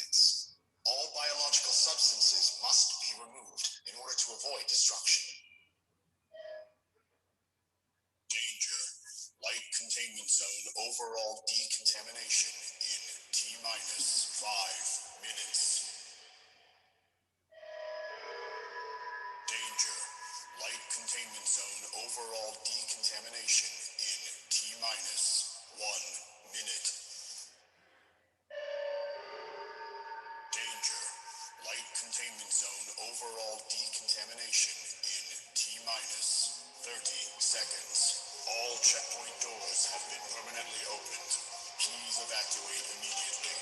minutes. All biological substances must be removed in order to avoid destruction. Danger. Light containment zone overall decontamination in T-minus 5 minutes. Danger. Light containment zone overall decontamination in T-minus 1 minute. Danger. Light containment zone overall decontamination in T-minus 30 seconds. All checkpoint doors have been permanently opened. Please evacuate immediately.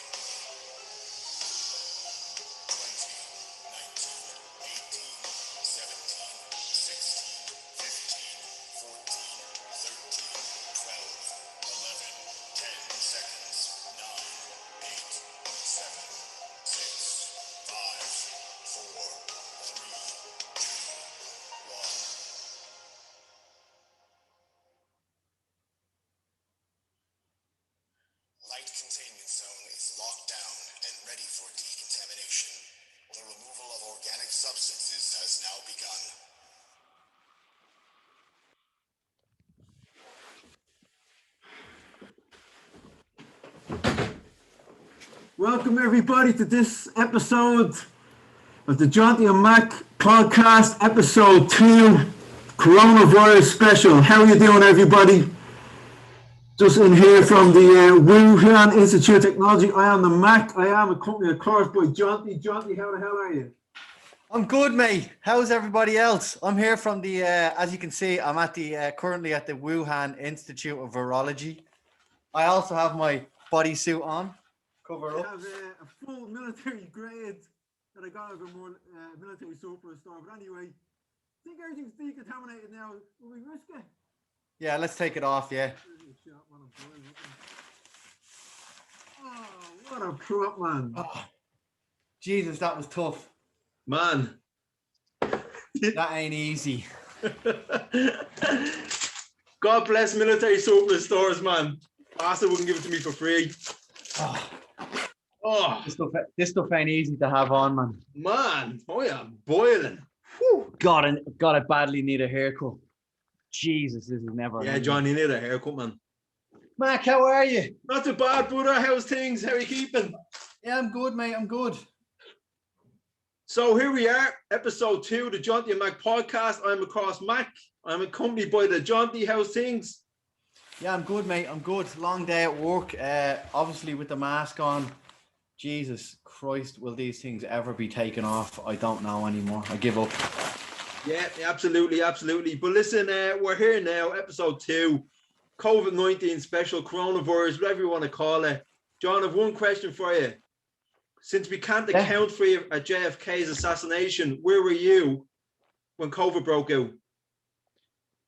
20, 19, 18, 17, 16, 15, 14, 13, 12, 11, 10 seconds. 9, 8, 7, 6, 5, 4, 3, 2, 1. Light containment zone is locked down and ready for decontamination. The removal of organic substances has now begun. Welcome everybody to this episode of the Jonty Mac podcast, episode 2, coronavirus special. How are you doing, everybody? Just in here from the Wuhan Institute of Technology. I am the Mac. I am accompanied, of course, by Jonty. Jonty, how the hell are you? I'm good, mate. How's everybody else? I'm here from the, as you can see, I'm at the currently at the Wuhan Institute of Virology. I also have my bodysuit on, cover I up. have a full military grade that I got at a military superstore. But anyway, I think everything's decontaminated now. Will we risk it? Yeah, let's take it off, yeah. Oh, what a prop, man. Oh, Jesus, that was tough. Man. That ain't easy. God bless military superstores, man. Bastard wouldn't give it to me for free. Oh, This stuff ain't easy to have on, man. man. Oh, yeah, boiling. Whew. God, I badly need a haircut. Jesus, this is never. Yeah, John, you need a haircut, man. Mac, how are you? Not too bad, brother. How's things? How are you keeping? Yeah, I'm good, mate. I'm good. So here we are, episode 2, the Jonty Mac podcast. I'm across Mac. I'm accompanied by the Jonty. How's things? Yeah, I'm good, mate. I'm good. Long day at work. Obviously with the mask on. Jesus Christ, will these things ever be taken off? I don't know anymore. I give up. Yeah, absolutely, absolutely. But listen, we're here now, episode 2, COVID-19 special, coronavirus, whatever you want to call it. John, I've one question for you. Since we can't account for you at JFK's assassination, where were you when COVID broke out?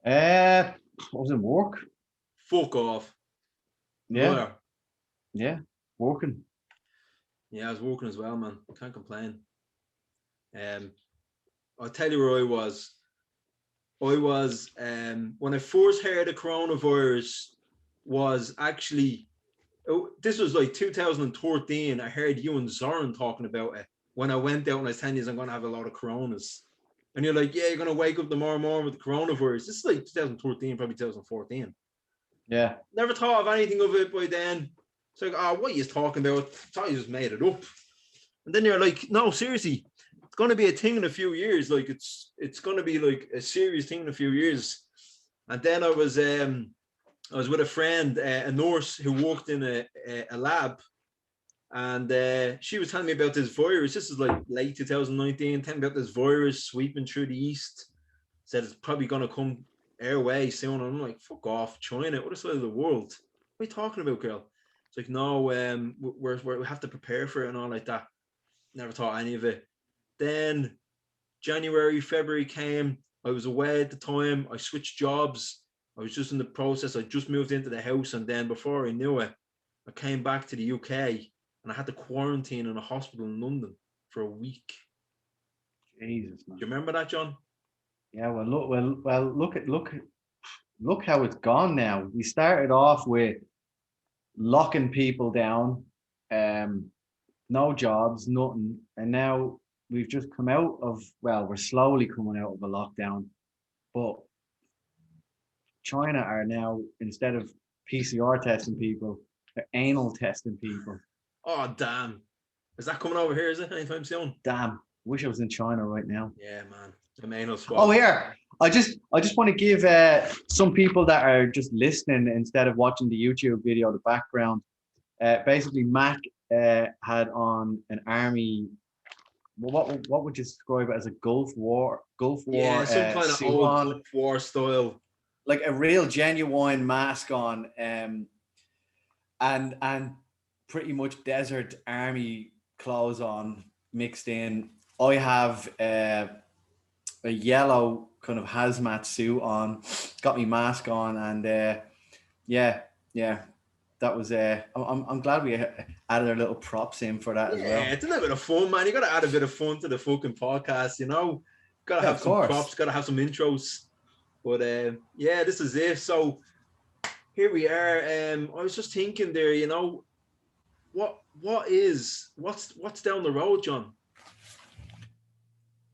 I was in work. Fuck off. Yeah. Where? Yeah, working. Yeah, I was working as well, man. Can't complain. I'll tell you where I was. When I first heard the coronavirus was actually, this was like 2013. I heard you and Zoran talking about it when I went out and I was telling you I'm going to have a lot of coronas. And you're like, yeah, you're going to wake up tomorrow morning with the coronavirus. This is like 2013, probably 2014. Yeah. Never thought of anything of it by then. It's like, oh, what are you talking about? I thought you just made it up. And then you're like, no, seriously, it's going to be a thing in a few years. Like it's going to be like a serious thing in a few years. And then I was with a friend, a nurse who worked in a lab, and she was telling me about this virus. This is like late 2019, telling me about this virus sweeping through the east. Said it's probably going to come our way soon. And I'm like, fuck off, China, other side of the world. What are you talking about, girl? It's like, no, we have to prepare for it and all like that. Never thought any of it. Then January, February came. I was away at the time. I switched jobs. I was just in the process. I just moved into the house. And then before I knew it, I came back to the UK and I had to quarantine in a hospital in London for a week. Jesus, man. Do you remember that, John? Yeah, look how it's gone now. We started off with locking people down, no jobs, nothing. And now we've just come out of, well, we're slowly coming out of a lockdown, but China are now, instead of PCR testing people, they're anal testing people. Oh, damn. Is that coming over here, is it, anytime soon? Damn, wish I was in China right now. Yeah, man. The anal swab. Oh, here. I just want to give some people that are just listening instead of watching the YouTube video the background. Basically, Mac had on an army. What would you describe it as, a Gulf War? Yeah, some kind of old Gulf War style, like a real genuine mask on, and pretty much desert army clothes on mixed in. I have a yellow kind of hazmat suit on, got me mask on, and yeah, that was I'm glad we added our little props in for that as well. Yeah, it's a little bit of fun, man. You got to add a bit of fun to the fucking podcast, you know. Got to have some props, got to have some intros. But yeah, this is it. So here we are. I was just thinking there, you know, what's down the road, John?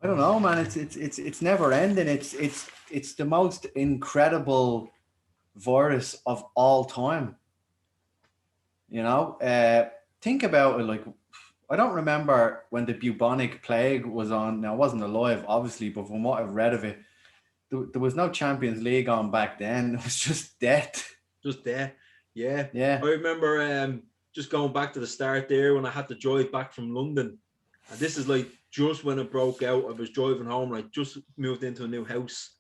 I don't know, man. It's never ending. It's the most incredible virus of all time. You know, think about it. Like, I don't remember when the bubonic plague was on. Now, I wasn't alive, obviously, but from what I've read of it, there was no Champions League on back then. It was just death. Just death. Yeah. Yeah. I remember just going back to the start there when I had to drive back from London. And this is like just when it broke out. I was driving home and I just moved into a new house.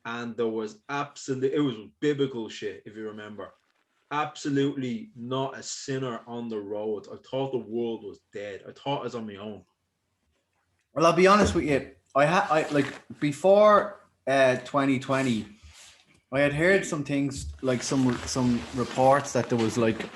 And there was it was biblical shit, if you remember. Absolutely not a sinner on the road. I thought the world was dead. I thought I was on my own. Well, I'll be honest with you. I like before 2020, I had heard some things, like some reports that there was like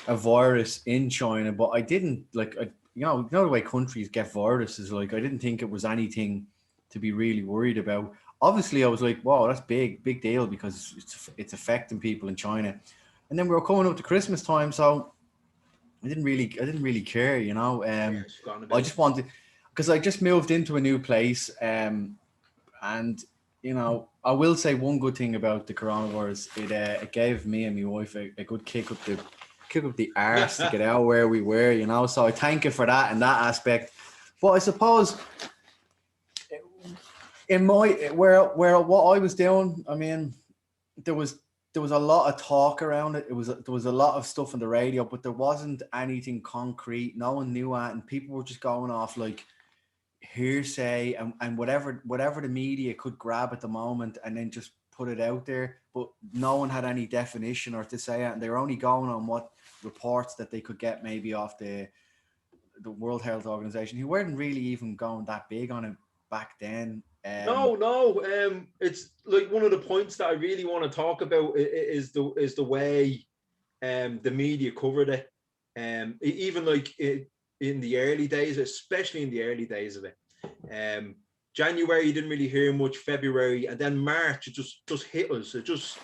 a virus in China, but I didn't you know the way countries get viruses. Like, I didn't think it was anything to be really worried about. Obviously, I was like, wow, that's big deal, because it's affecting people in China. And then we were coming up to Christmas time, so I didn't really care, you know. I just wanted, because I just moved into a new place, and you know, I will say one good thing about the coronavirus: it gave me and my wife a good kick up the arse to get out where we were, you know. So I thank you for that in that aspect. But I suppose in my where what I was doing, I mean, there was a lot of talk around it. There was a lot of stuff on the radio, but there wasn't anything concrete. No one knew that, and people were just going off like hearsay and whatever the media could grab at the moment, and then just put it out there. But no one had any definition or to say it, and they were only going on what reports that they could get maybe off the World Health Organization, who weren't really even going that big on it back then. No. It's like one of the points that I really want to talk about is the way the media covered it. Even like in the early days, especially in the early days of it. January, you didn't really hear much. February, and then March, it just hit us. It just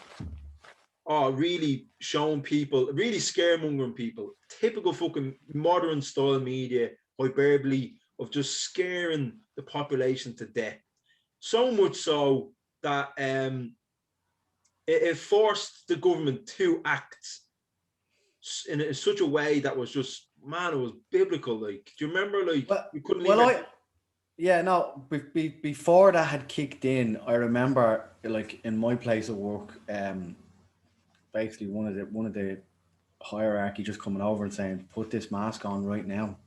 really showing people, really scaremongering people. Typical fucking modern style media hyperbole of just scaring the population to death. So much so that it forced the government to act in such a way that was just, man, it was biblical. Like, do you remember? Like, you couldn't before that had kicked in, I remember, like, in my place of work, basically one of the hierarchy just coming over and saying, put this mask on right now.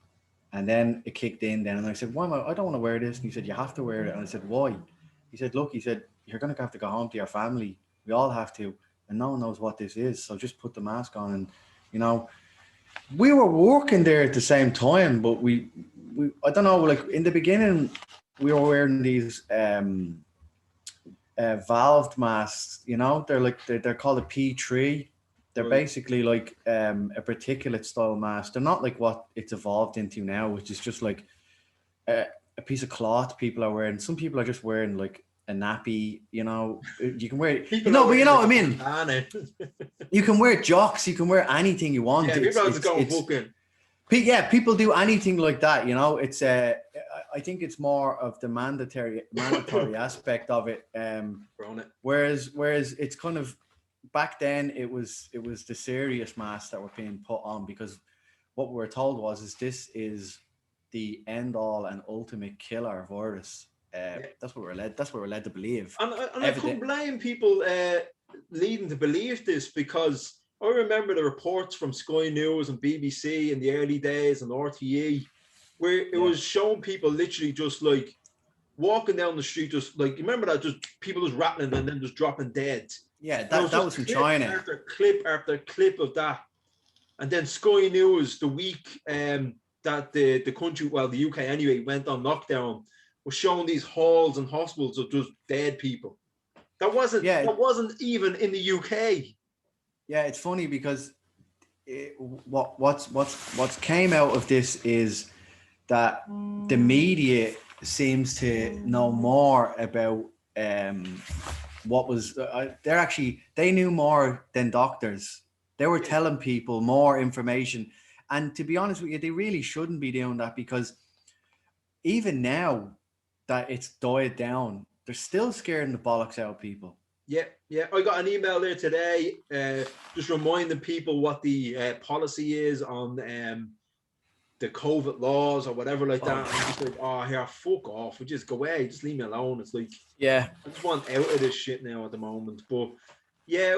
And then it kicked in then, and I said, why am I don't want to wear this. And he said, you have to wear it. And I said, why? He said, look, you're going to have to go home to your family. We all have to. And no one knows what this is. So just put the mask on. And, you know, we were working there at the same time, but we I don't know, like in the beginning, we were wearing these valved masks, you know, they're called a P3. They're basically like a particulate style mask. They're not like what it's evolved into now, which is just like a piece of cloth people are wearing. Some people are just wearing like a nappy, you know. You can wear, you know, but you know what I mean. You can wear jocks. You can wear anything you want. Yeah, people are just going fucking. Yeah, people do anything like that, you know. It's I think it's more of the mandatory aspect of it. Whereas it's kind of back then it was the serious masks that were being put on, because what we were told was this is the end all and ultimate killer virus. That's what we're led to believe. And I couldn't blame people leading to believe this, because I remember the reports from Sky News and BBC in the early days and RTE, where it was showing people literally just like walking down the street, just like, you remember that, just people just rattling and then just dropping dead. Yeah, that was from China. After clip of that. And then Sky News, the week that the country, well, the UK anyway, went on lockdown, was showing these halls and hospitals of just dead people. That wasn't even in the UK. Yeah, it's funny because what's came out of this is that the media seems to know more about what was they knew more than doctors. They were telling people more information, and to be honest with you, they really shouldn't be doing that, because even now that it's died down, they're still scaring the bollocks out of people. Yeah. I got an email there today, just reminding people what the policy is on the COVID laws or whatever like that. I'm just like, oh, here, fuck off. We just go away. Just leave me alone. It's like, I just want out of this shit now at the moment. But yeah,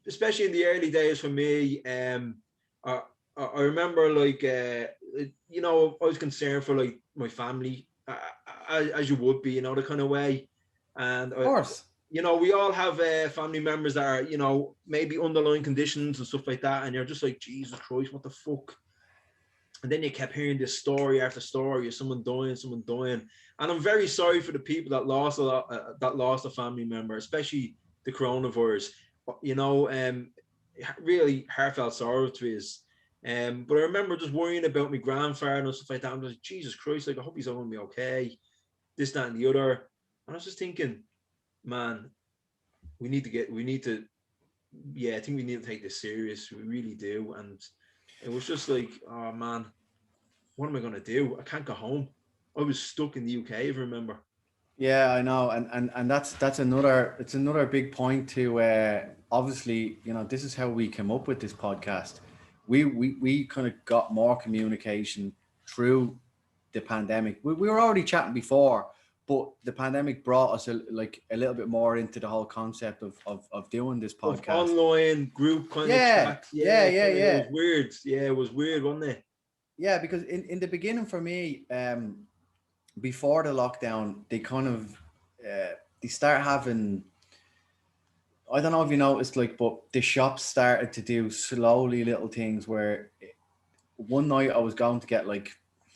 especially in the early days for me, I remember like, you know, I was concerned for like my family, as you would be, you know, the kind of way. And of course. You know, we all have family members that are, you know, maybe underlying conditions and stuff like that. And you're just like, Jesus Christ, what the fuck? And then you kept hearing this story after story of someone dying. And I'm very sorry for the people that lost a family member, especially the coronavirus. You know, really heartfelt sorrow to us. But I remember just worrying about my grandfather and stuff like that. I'm like, Jesus Christ, like, I hope he's all gonna be okay. This, that, and the other. And I was just thinking, man, I think we need to take this serious. We really do. And it was just like, oh man, what am I gonna do? I can't go home. I was stuck in the UK, if you remember. Yeah, I know, and that's another big point to obviously, you know, this is how we came up with this podcast. We kind of got more communication through the pandemic. We were already chatting before, but the pandemic brought us a little bit more into the whole concept of doing this podcast. Of online group kind of chat. Yeah. It was weird. Yeah, it was weird, wasn't it? Yeah, because in the beginning for me, before the lockdown, they kind of they start having, I don't know if you noticed, like, but the shops started to do slowly little things where one night I was going to get like,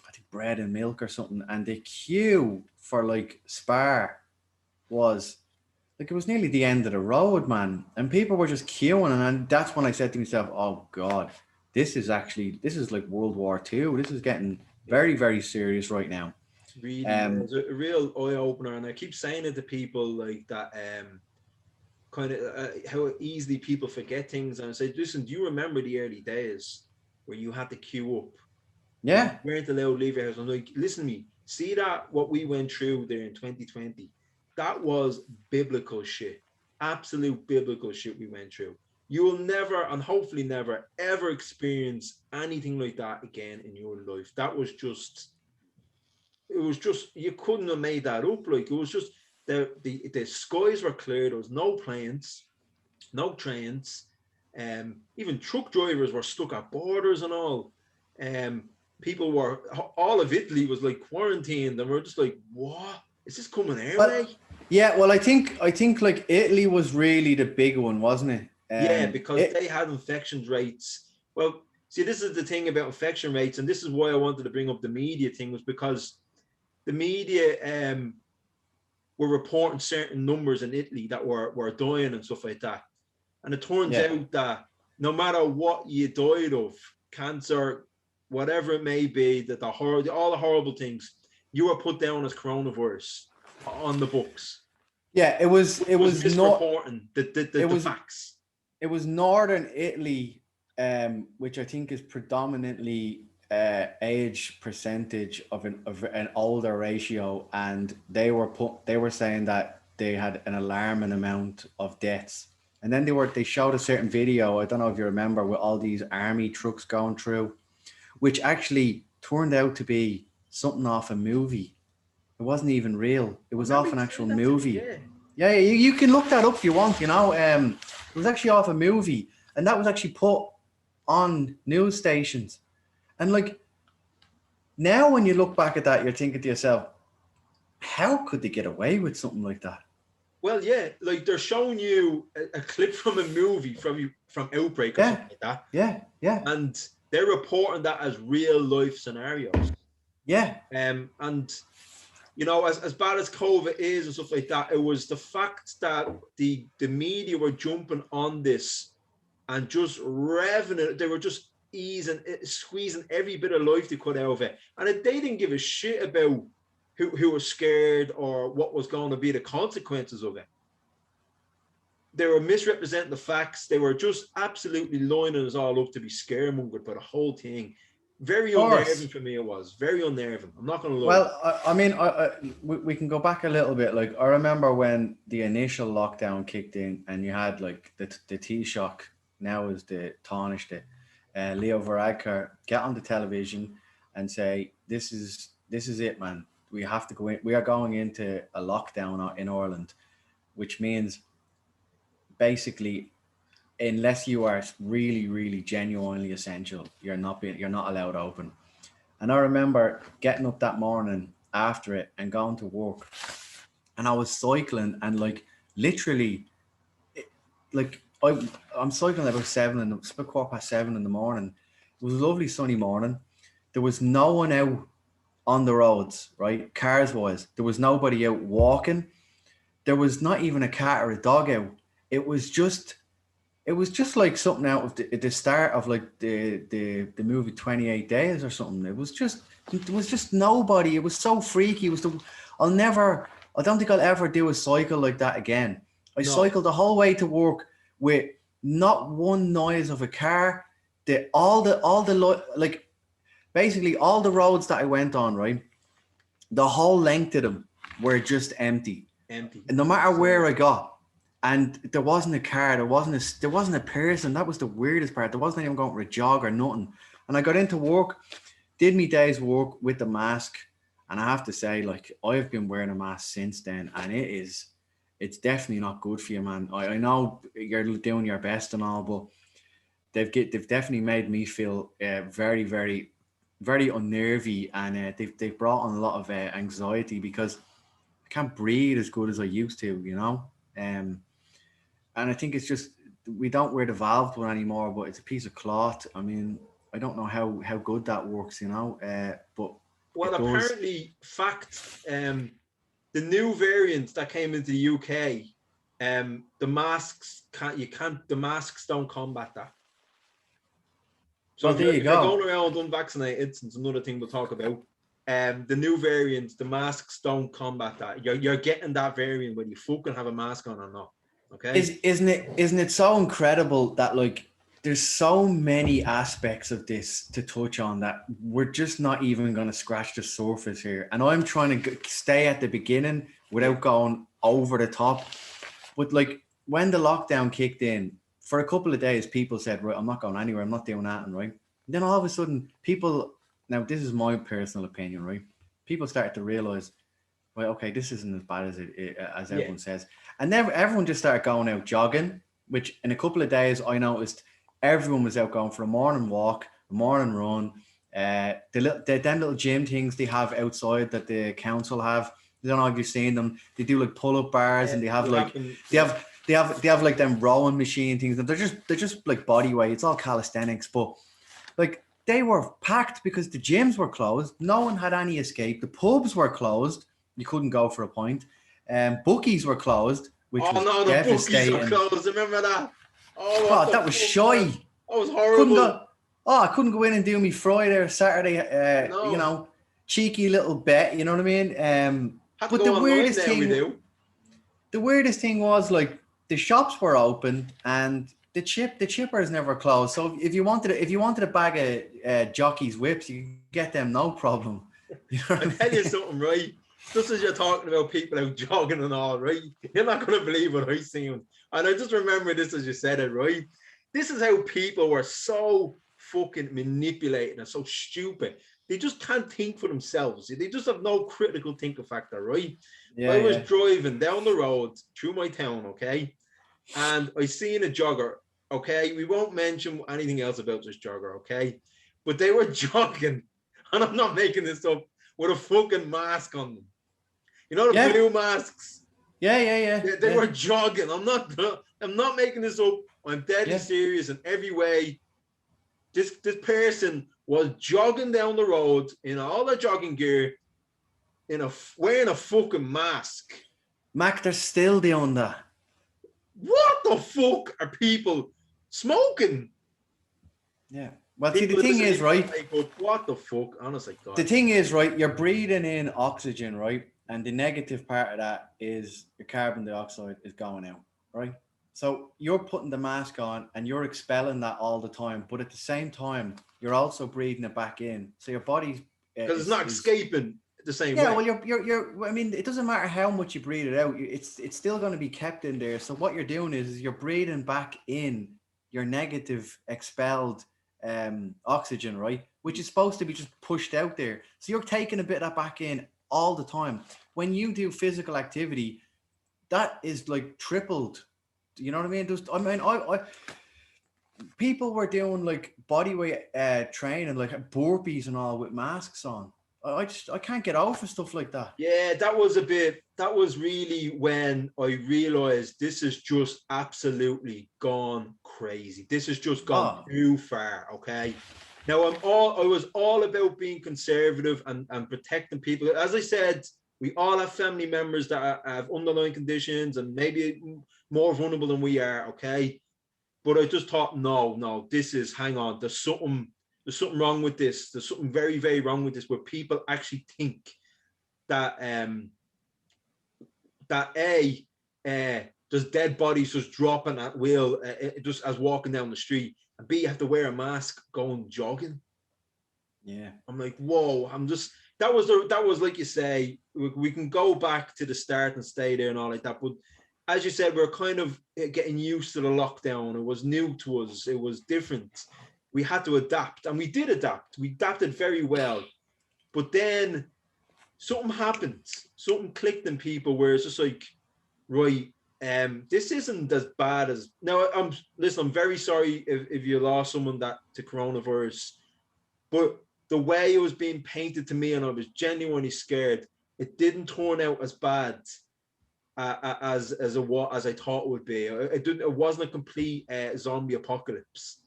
I think, bread and milk or something, and the queue for like Spar was like, it was nearly the end of the road, man, and people were just queuing, and that's when I said to myself, oh God, this is like World War II. This is getting very, very serious right now. Really, it was a real eye opener, and I keep saying it to people like that. Kind of how easily people forget things, and I say, listen, do you remember the early days where you had to queue up? Yeah, you weren't allowed to leave your house. I'm like, listen to me. See that what we went through there in 2020? That was biblical shit. Absolute biblical shit we went through. You will never, and hopefully never, ever experience anything like that again in your life. That was just. It was just, you couldn't have made that up. Like, it was just the skies were clear. There was no planes, no trains. Even truck drivers were stuck at borders and all. People were, all of Italy was like quarantined, and we're just like, what is this coming our way? Yeah, well, I think like Italy was really the big one, wasn't it? Yeah, because they had infection rates. Well, see, this is the thing about infection rates, and this is why I wanted to bring up the media thing, was because the media were reporting certain numbers in Italy that were dying and stuff like that. And it turns out that no matter what you died of, cancer, whatever it may be, that all the horrible things, you were put down as coronavirus on the books. Yeah, it was misreporting the facts. It was northern Italy, which I think is predominantly age percentage of an older ratio, and they were saying that they had an alarming amount of deaths. And then they showed a certain video, I don't know if you remember, with all these army trucks going through, which actually turned out to be something off a movie. It wasn't even real. It was off an actual movie. Yeah, you can look that up if you want, you know. It was actually off a movie, and that was actually put on news stations. And like, now when you look back at that, you're thinking to yourself, how could they get away with something like that? Well, yeah, like they're showing you a clip from a movie from Outbreak or something like that. Yeah. And they're reporting that as real life scenarios. Yeah. And you know, as bad as COVID is and stuff like that, it was the fact that the media were jumping on this and just revving it. They were just squeezing every bit of life they could out of it. And they didn't give a shit about who was scared or what was going to be the consequences of it. They were misrepresenting the facts. They were just absolutely lining us all up to be scaremongered by the whole thing. Very unnerving for me, it was. Very unnerving. I'm not going to lie. Well, I mean, we can go back a little bit. Like, I remember when the initial lockdown kicked in and you had, like, the Taoiseach, now is the Taoiseach, Leo Varadkar, get on the television and say, this is it, man. We have to go in. We are going into a lockdown in Ireland, which means basically, unless you are really, really genuinely essential, you're not allowed open. And I remember getting up that morning after it and going to work, and I was cycling, and like literally, like I'm cycling about 7:15 in the morning. It was a lovely sunny morning. There was no one out on the roads, right? Cars wise, there was nobody out walking. There was not even a cat or a dog out. It was just like something out of the start of like the movie 28 Days or something. It was just nobody. It was so freaky. I don't think I'll ever do a cycle like that again. I cycled the whole way to work with not one noise of a car. Basically all the roads that I went on, right? The whole length of them were just empty. And no matter where I got, and there wasn't a car, there wasn't a person. That was the weirdest part. There wasn't anyone going for a jog or nothing. And I got into work, did my day's work with the mask, and I have to say, like, I've been wearing a mask since then, and it's definitely not good for you, man. I know you're doing your best and all, but they've definitely made me feel very, very, very unnervy, and they've brought on a lot of anxiety because I can't breathe as good as I used to, you know. And I think it's just, we don't wear the valved one anymore, but it's a piece of cloth. I mean, I don't know how good that works, you know. But apparently, the new variant that came into the UK, the masks don't combat that. So there you if go. you're going around unvaccinated, it's another thing we'll talk about. The new variant, the masks don't combat that. You're getting that variant whether you fucking have a mask on or not. Okay. Isn't it so incredible that, like, there's so many aspects of this to touch on that we're just not even going to scratch the surface here. And I'm trying to stay at the beginning without going over the top. But like, when the lockdown kicked in, for a couple of days, people said, right, I'm not going anywhere. I'm not doing that. And right. And then all of a sudden, now this is my personal opinion, right? People started to realize, well, okay, this isn't as bad as everyone says. And then everyone just started going out jogging, which in a couple of days, I noticed everyone was out going for a morning walk, a morning run. Them little gym things they have outside that the council have. I don't know if you've seen them. They do like pull-up bars, and they have they have like them rowing machine things. And they're just like body weight. It's all calisthenics, but like they were packed because the gyms were closed. No one had any escape. The pubs were closed. You couldn't go for a pint. Bookies were closed, which was devastating. The bookies were closed. Remember that? Oh, God, that was shy. That was horrible. I couldn't go in and do me Friday or Saturday. No. You know, cheeky little bet. You know what I mean? But the weirdest thing was, like, the shops were open and the chipper is never closed. So if you wanted a bag of Jockey's whips, you can get them no problem. You know I tell you something, right? Just as you're talking about people out jogging and all, right? You're not going to believe what I seen. And I just remember this as you said it, right? This is how people were so fucking manipulated and so stupid. They just can't think for themselves. They just have no critical thinking factor, right? Yeah, I was driving down the road through my town, okay? And I seen a jogger, okay? We won't mention anything else about this jogger, okay? But they were jogging, and I'm not making this up, with a fucking mask on them. You know the blue masks? Yeah. They were jogging. I'm not making this up. I'm deadly serious in every way. This person was jogging down the road in all their jogging gear, wearing a fucking mask. Mac, they're still doing that. What the fuck are people smoking? Yeah. Well, see, the thing is, right? What the fuck? Honestly, God. The thing is, right? You're breathing in oxygen, right? And the negative part of that is your carbon dioxide is going out, right? So you're putting the mask on and you're expelling that all the time, but at the same time, you're also breathing it back in. So your body's because it's not escaping the same way. Yeah, well, you're. I mean, it doesn't matter how much you breathe it out; it's still going to be kept in there. So what you're doing is you're breathing back in your negative expelled oxygen, right? Which is supposed to be just pushed out there. So you're taking a bit of that back in all the time. When you do physical activity, that is like tripled. You know what I mean? I people were doing like body weight training, like burpees and all with masks on. I can't get over stuff like that. Yeah, that was really when I realized this has just absolutely gone crazy. This has just gone too far. Okay. Now I was all about being conservative and protecting people. As I said, we all have family members that have underlying conditions and maybe more vulnerable than we are. Okay. But I just thought, no, hang on, there's something wrong with this. There's something very, very wrong with this, where people actually think that there's dead bodies just dropping at will, just as walking down the street, and B, you have to wear a mask going jogging. Yeah, I'm like, whoa. That was like you say, we can go back to the start and stay there and all like that, but as you said, we're kind of getting used to the lockdown. It was new to us. It was different. We had to adapt, and we did adapt. We adapted very well. But then something happened. Something clicked in people where it's just like, right, this isn't as bad as... Now, I'm very sorry if you lost someone to coronavirus, but the way it was being painted to me, and I was genuinely scared, it didn't turn out as bad as I thought it would be. It wasn't a complete zombie apocalypse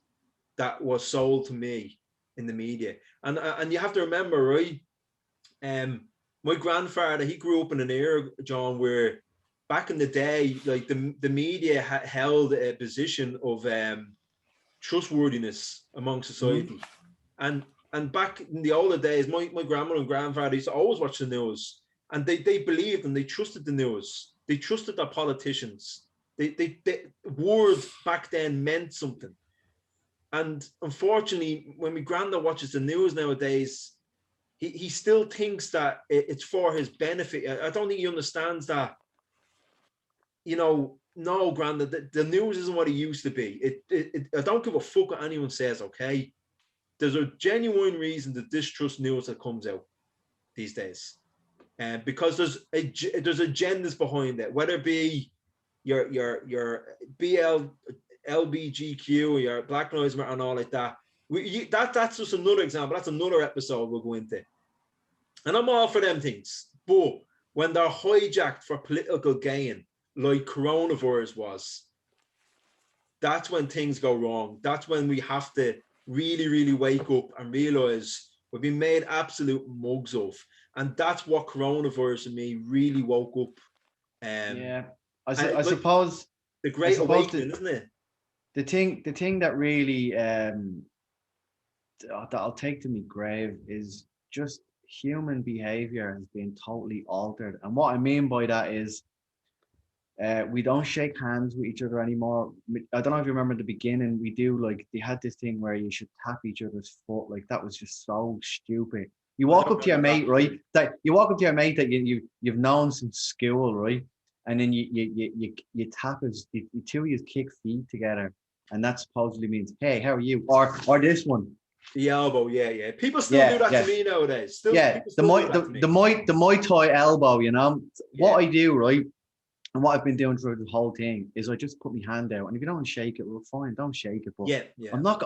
that was sold to me in the media. And you have to remember, right? My grandfather, he grew up in an era, John, where back in the day, like the media held a position of trustworthiness among society. And back in the older days, my grandmother and grandfather used to always watch the news, and they believed and they trusted the news. They trusted their politicians. They word back then meant something. And unfortunately, when my granddad watches the news nowadays, he still thinks that it's for his benefit. I don't think he understands that, no, granddad, the news isn't what it used to be. I don't give a fuck what anyone says, okay? There's a genuine reason to distrust news that comes out these days. Because there's agendas behind it, whether it be your LBGQ, your Black Lives Matter and all like that. That's just another example. That's another episode we'll go into. And I'm all for them things. But when they're hijacked for political gain, like coronavirus was, that's when things go wrong. That's when we have to really, really wake up and realize we've been made absolute mugs of. And that's what coronavirus and me really woke up. I suppose the Great Awakening, isn't it? The thing that really that I'll take to me grave is just human behavior has been totally altered. And what I mean by that is We don't shake hands with each other anymore. I don't know if you remember at the beginning, we do like, they had this thing where you should tap each other's foot. Like that was just so stupid. You walk up to your mate, right? That you walk up to your mate that you've known since school, right? And then you tap his, you two of you kick feet together, and that supposedly means, hey, how are you? Or this one. The elbow, yeah. People still do that to me nowadays. The Muay Thai elbow, you know. What I do, right? And what I've been doing through the whole thing is I just put my hand out, and if you don't shake it, well, fine, don't shake it. But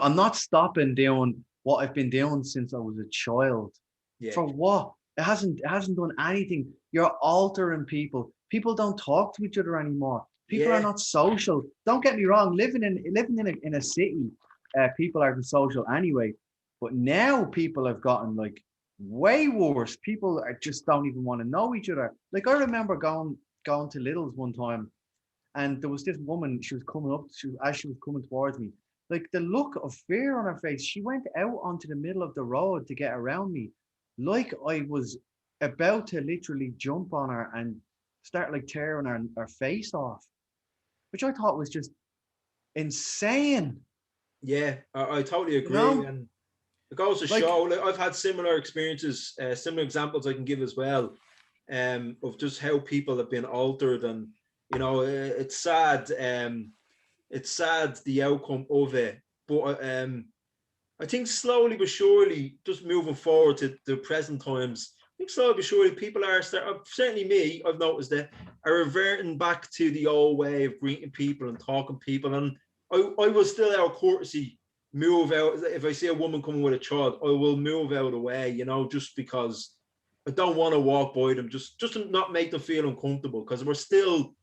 I'm not stopping doing what I've been doing since I was a child. Yeah. For what? It hasn't done anything. You're altering people. People don't talk to each other anymore. People are not social. Don't get me wrong. Living in a city, people are social anyway. But now people have gotten like way worse. People just don't even want to know each other. Like I remember going to Lidl's one time, and there was this woman. She was coming up. As she was coming towards me, like the look of fear on her face. She went out onto the middle of the road to get around me, like I was about to literally jump on her and start like tearing her face off, which I thought was just insane. Yeah, I totally agree. You know? And it goes to show, like, I've had similar experiences, similar examples I can give as well, of just how people have been altered. And, you know, it's sad. It's sad the outcome of it. But I think slowly but surely, just moving forward to the present times, I think slowly but surely people are certainly me, I've noticed that, are reverting back to the old way of greeting people and talking to people. And I will still, out of courtesy, move out. If I see a woman coming with a child, I will move out of the way, you know, just because I don't want to walk by them, just to not make them feel uncomfortable, because we're still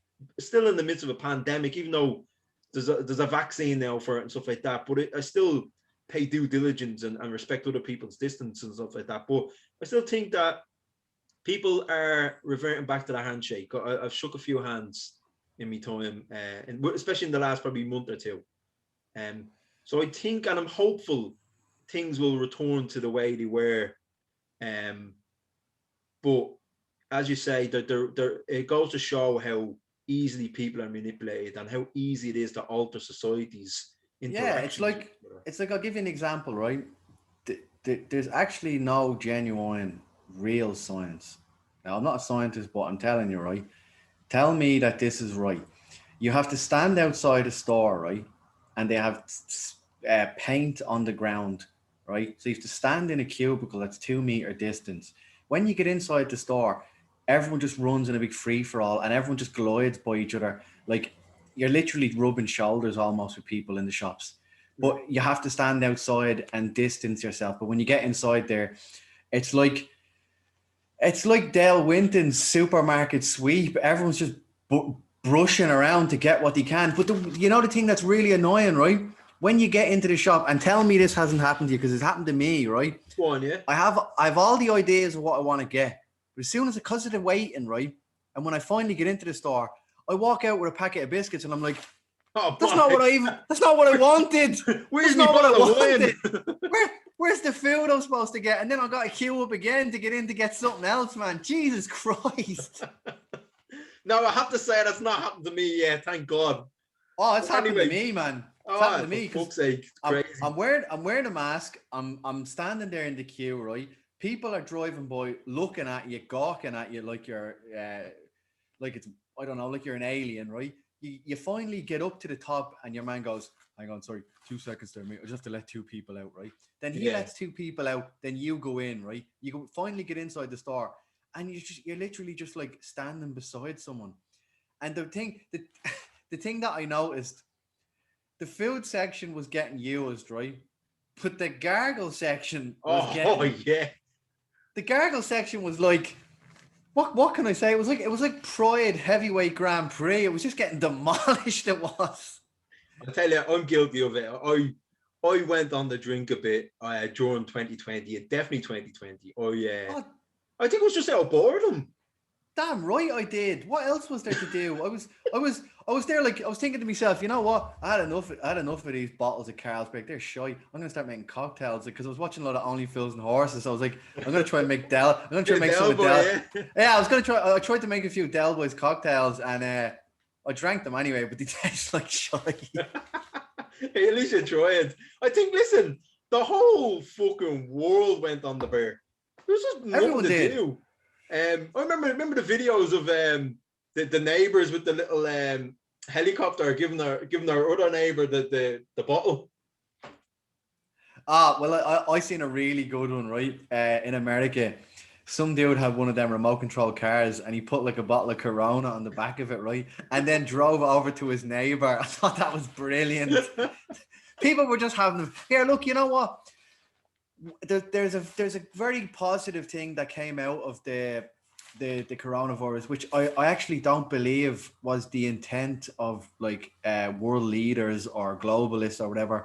in the midst of a pandemic, even though there's a vaccine now for it and stuff like that. But I still pay due diligence and respect other people's distance and stuff like that. But I still think that people are reverting back to the handshake. I've shook a few hands in my time, and especially in the last probably month or two. So I think, and I'm hopeful, things will return to the way they were. But as you say, it goes to show how easily people are manipulated and how easy it is to alter societies. Yeah, it's like I'll give you an example, right? There's actually no genuine, real science. Now, I'm not a scientist, but I'm telling you, right? Tell me that this is right. You have to stand outside a store, right? And they have paint on the ground, right? So you have to stand in a cubicle that's 2 meter distance. When you get inside the store, everyone just runs in a big free-for-all, and everyone just glides by each other. Like, you're literally rubbing shoulders almost with people in the shops. But you have to stand outside and distance yourself. But when you get inside there, it's like Dale Winton's supermarket sweep. Everyone's just brushing around to get what they can. But the thing that's really annoying, right? When you get into the shop, and tell me this hasn't happened to you, because it's happened to me, right? Go on, yeah. I have all the ideas of what I want to get. But as soon as, because of the waiting, right? And when I finally get into the store, I walk out with a packet of biscuits and I'm like, that's not what I wanted. Where's not what I wanted? Where's the food I'm supposed to get? And then I got to queue up again to get in to get something else, man. Jesus Christ. No, I have to say that's not happened to me yet. Thank God. Oh, it's happened to me, man. It's happened to me. For fuck's sake, it's crazy. I'm wearing a mask. I'm standing there in the queue, right? People are driving by, looking at you, gawking at you like you're, like it's, I don't know, like you're an alien, right? You finally get up to the top, and your man goes, hang on, sorry, 2 seconds there, mate. I just have to let 2 people out, right? Then he lets 2 people out, then you go in, right? You can finally get inside the store, and you're literally just like standing beside someone. And the thing that I noticed, the food section was getting used, right? But the gargle section was the gargle section was like, what can I say? It was like Pride Heavyweight Grand Prix. It was just getting demolished. It was. I tell you, I'm guilty of it. I went on the drink a bit during 2020, definitely 2020. I think it was just out of boredom. Damn right I did. What else was there to do? I was there, like, I was thinking to myself, you know what? I had enough of these bottles of Carlsberg. They're shy. I'm gonna start making cocktails, because I was watching a lot of Only Fools and Horses. So I was like, I'm gonna try and make some of Del. Yeah, I tried to make a few Del Boys cocktails, and I drank them anyway, but they taste like shite. Hey, at least you tried. I think, listen, the whole fucking world went on the beer. There's just nothing Everyone to did. do. I remember the videos of the neighbors with the little helicopter giving their other neighbor the bottle. Well, I seen a really good one, right? In America, some dude had one of them remote control cars, and he put like a bottle of Corona on the back of it, right? And then drove over to his neighbor. I thought that was brilliant. People were just having them. Here, look, you know what? There's a very positive thing that came out of the coronavirus, which I actually don't believe was the intent of like world leaders or globalists or whatever.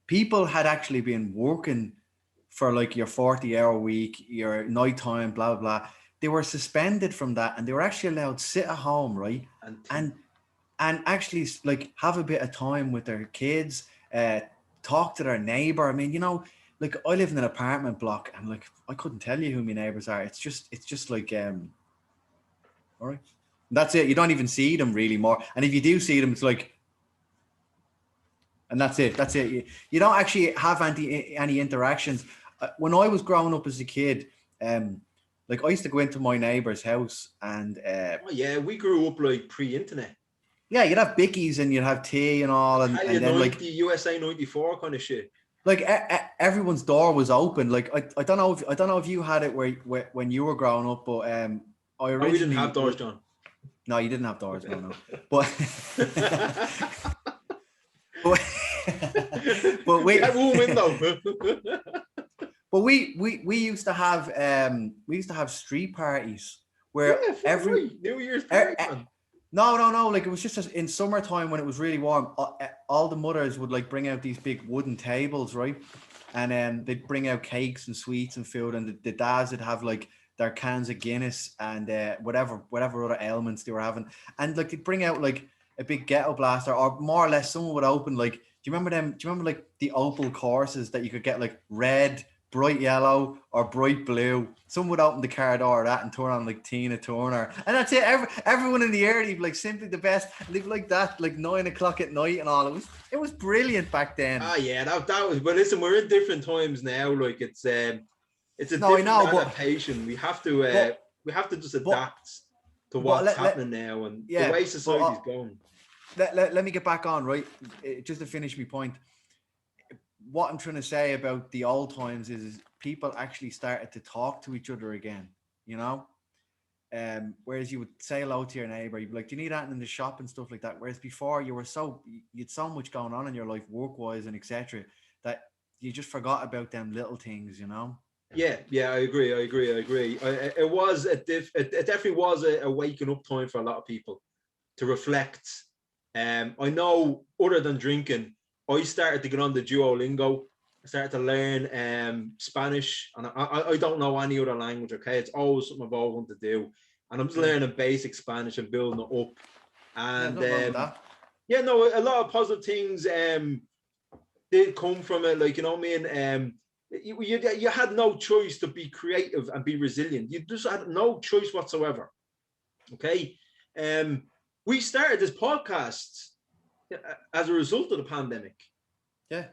People had actually been working for like your 40-hour week, your nighttime, blah, blah, blah. They were suspended from that, and they were actually allowed to sit at home, right? And actually like have a bit of time with their kids, talk to their neighbor. I mean, you know, like I live in an apartment block, and like I couldn't tell you who my neighbors are. It's just like all right. That's it. You don't even see them really more. And if you do see them, it's like, and that's it. That's it. You don't actually have any interactions. When I was growing up as a kid, like I used to go into my neighbor's house, and Oh yeah, we grew up like pre-internet. yeah, you'd have bickies and you'd have tea and all, and then 90, like USA 94 kind of shit. like everyone's door was open. Like I don't know if you had it where when you were growing up, but I originally we didn't have doors, John. No, you didn't have doors, no. But but we had one window. But we used to have street parties where every New Year's party. No, like it was just in summertime when it was really warm. All the mothers would like bring out these big wooden tables, right? And they'd bring out cakes and sweets and food, and the dads would have like their cans of Guinness and whatever other ailments they were having, and like they'd bring out like a big ghetto blaster, or more or less someone would open like, do you remember them? Do you remember like the Opal courses that you could get like red, bright yellow, or bright blue? Someone would open the car door of that and turn on like Tina Turner, and that's it. Everyone in the area, like Simply the Best, and they'd be like that, like 9 o'clock at night and all. It was brilliant back then. Yeah, that was. But listen, we're in different times now. Like it's a different adaptation. We have to just adapt to what's happening now and the way society's going. Let me get back on, right? Just to finish my point. What I'm trying to say about the old times is people actually started to talk to each other again, you know? Whereas you would say hello to your neighbor, you'd be like, do you need anything in the shop and stuff like that? Whereas before you had so much going on in your life, work-wise and etc., that you just forgot about them little things, you know? Yeah, I agree. It definitely was a waking up time for a lot of people to reflect. I know, other than drinking, I started to get on the Duolingo. I started to learn Spanish, and I don't know any other language. Okay, it's always something I've always wanted to do, and I'm just learning basic Spanish and building it up. And a lot of positive things did come from it. Like, you know what I mean? You had no choice to be creative and be resilient. You just had no choice whatsoever. Okay, we started this podcast as a result of the pandemic. Yeah,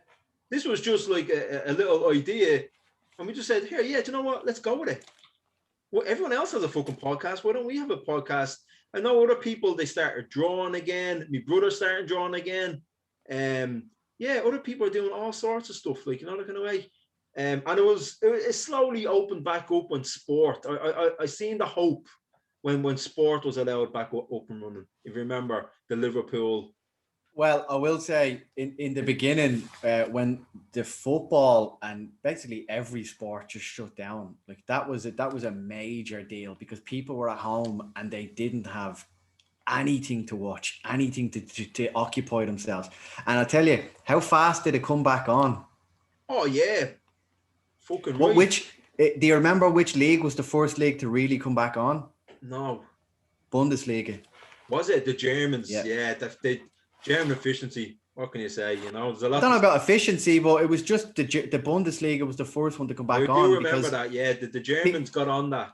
this was just like a little idea, and we just said, here, yeah, do you know what? Let's go with it. Well, everyone else has a fucking podcast. Why don't we have a podcast? I know other people, they started drawing again. My brother started drawing again. Other people are doing all sorts of stuff, like, you know, that kind of way. And it slowly opened back up when sport. I seen the hope when sport was allowed back up and running. If you remember the Liverpool. Well, I will say in the beginning, when the football and basically every sport just shut down, like that was a major deal, because people were at home and they didn't have anything to watch, anything to occupy themselves. And I'll tell you, how fast did it come back on? Oh yeah, fucking right. Which do you remember which league was the first league to really come back on? No. Bundesliga. Was it the Germans? Yeah. The German efficiency. What can you say? You know, there's a lot. I don't know about efficiency, but it was just the Bundesliga was the first one to come back on. I do remember that. Yeah, the Germans got on that.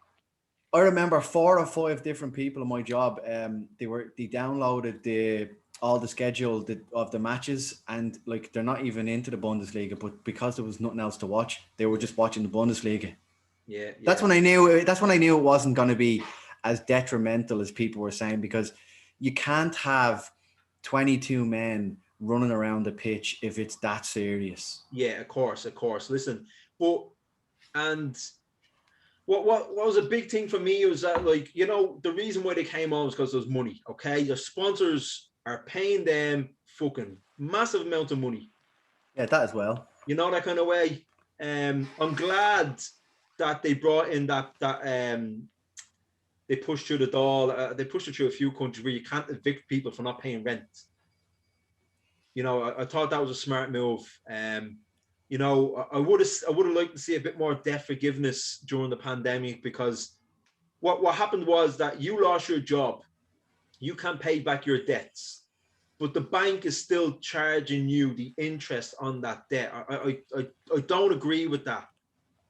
I remember 4 or 5 different people in my job. They downloaded all the schedule of the matches, and like they're not even into the Bundesliga, but because there was nothing else to watch, they were just watching the Bundesliga. Yeah, That's when I knew. That's when I knew it wasn't going to be as detrimental as people were saying, because you can't have 22 men running around the pitch if it's that serious. Yeah, of course. Listen, but and what was a big thing for me was that, like, you know, the reason why they came on was because there's money. Okay, your sponsors are paying them fucking massive amount of money. Yeah, that as well. You know, that kind of way. I'm glad that they brought in that they pushed through the door. They pushed it through a few countries where you can't evict people for not paying rent. You know, I thought that was a smart move. You know, I would have liked to see a bit more debt forgiveness during the pandemic, because what happened was that you lost your job, you can't pay back your debts, but the bank is still charging you the interest on that debt. I don't agree with that.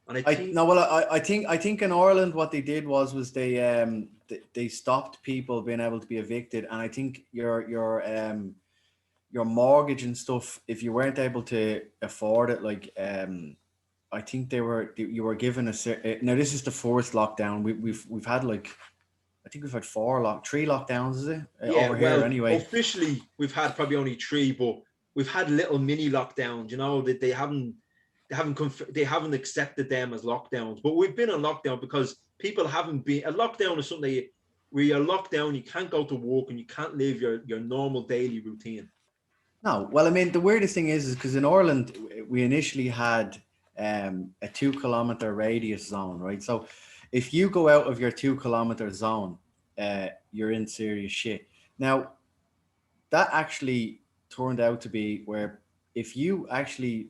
And I think in Ireland what they did was they stopped people being able to be evicted, and I think your mortgage and stuff, if you weren't able to afford it, like I think you were given now this is the fourth lockdown. We've had like, I think we've had 3 lockdowns, is it? Over here anyway. Officially we've had probably only 3, but we've had little mini lockdowns, you know, that they haven't accepted them as lockdowns. But we've been on lockdown because people haven't been. A lockdown is something where you're locked down, you can't go to work and you can't live your normal daily routine. No, well, I mean, the weirdest thing is because in Ireland we initially had a 2 kilometer radius zone, right? So if you go out of your 2 kilometer zone, you're in serious shit. Now, that actually turned out to be where if you actually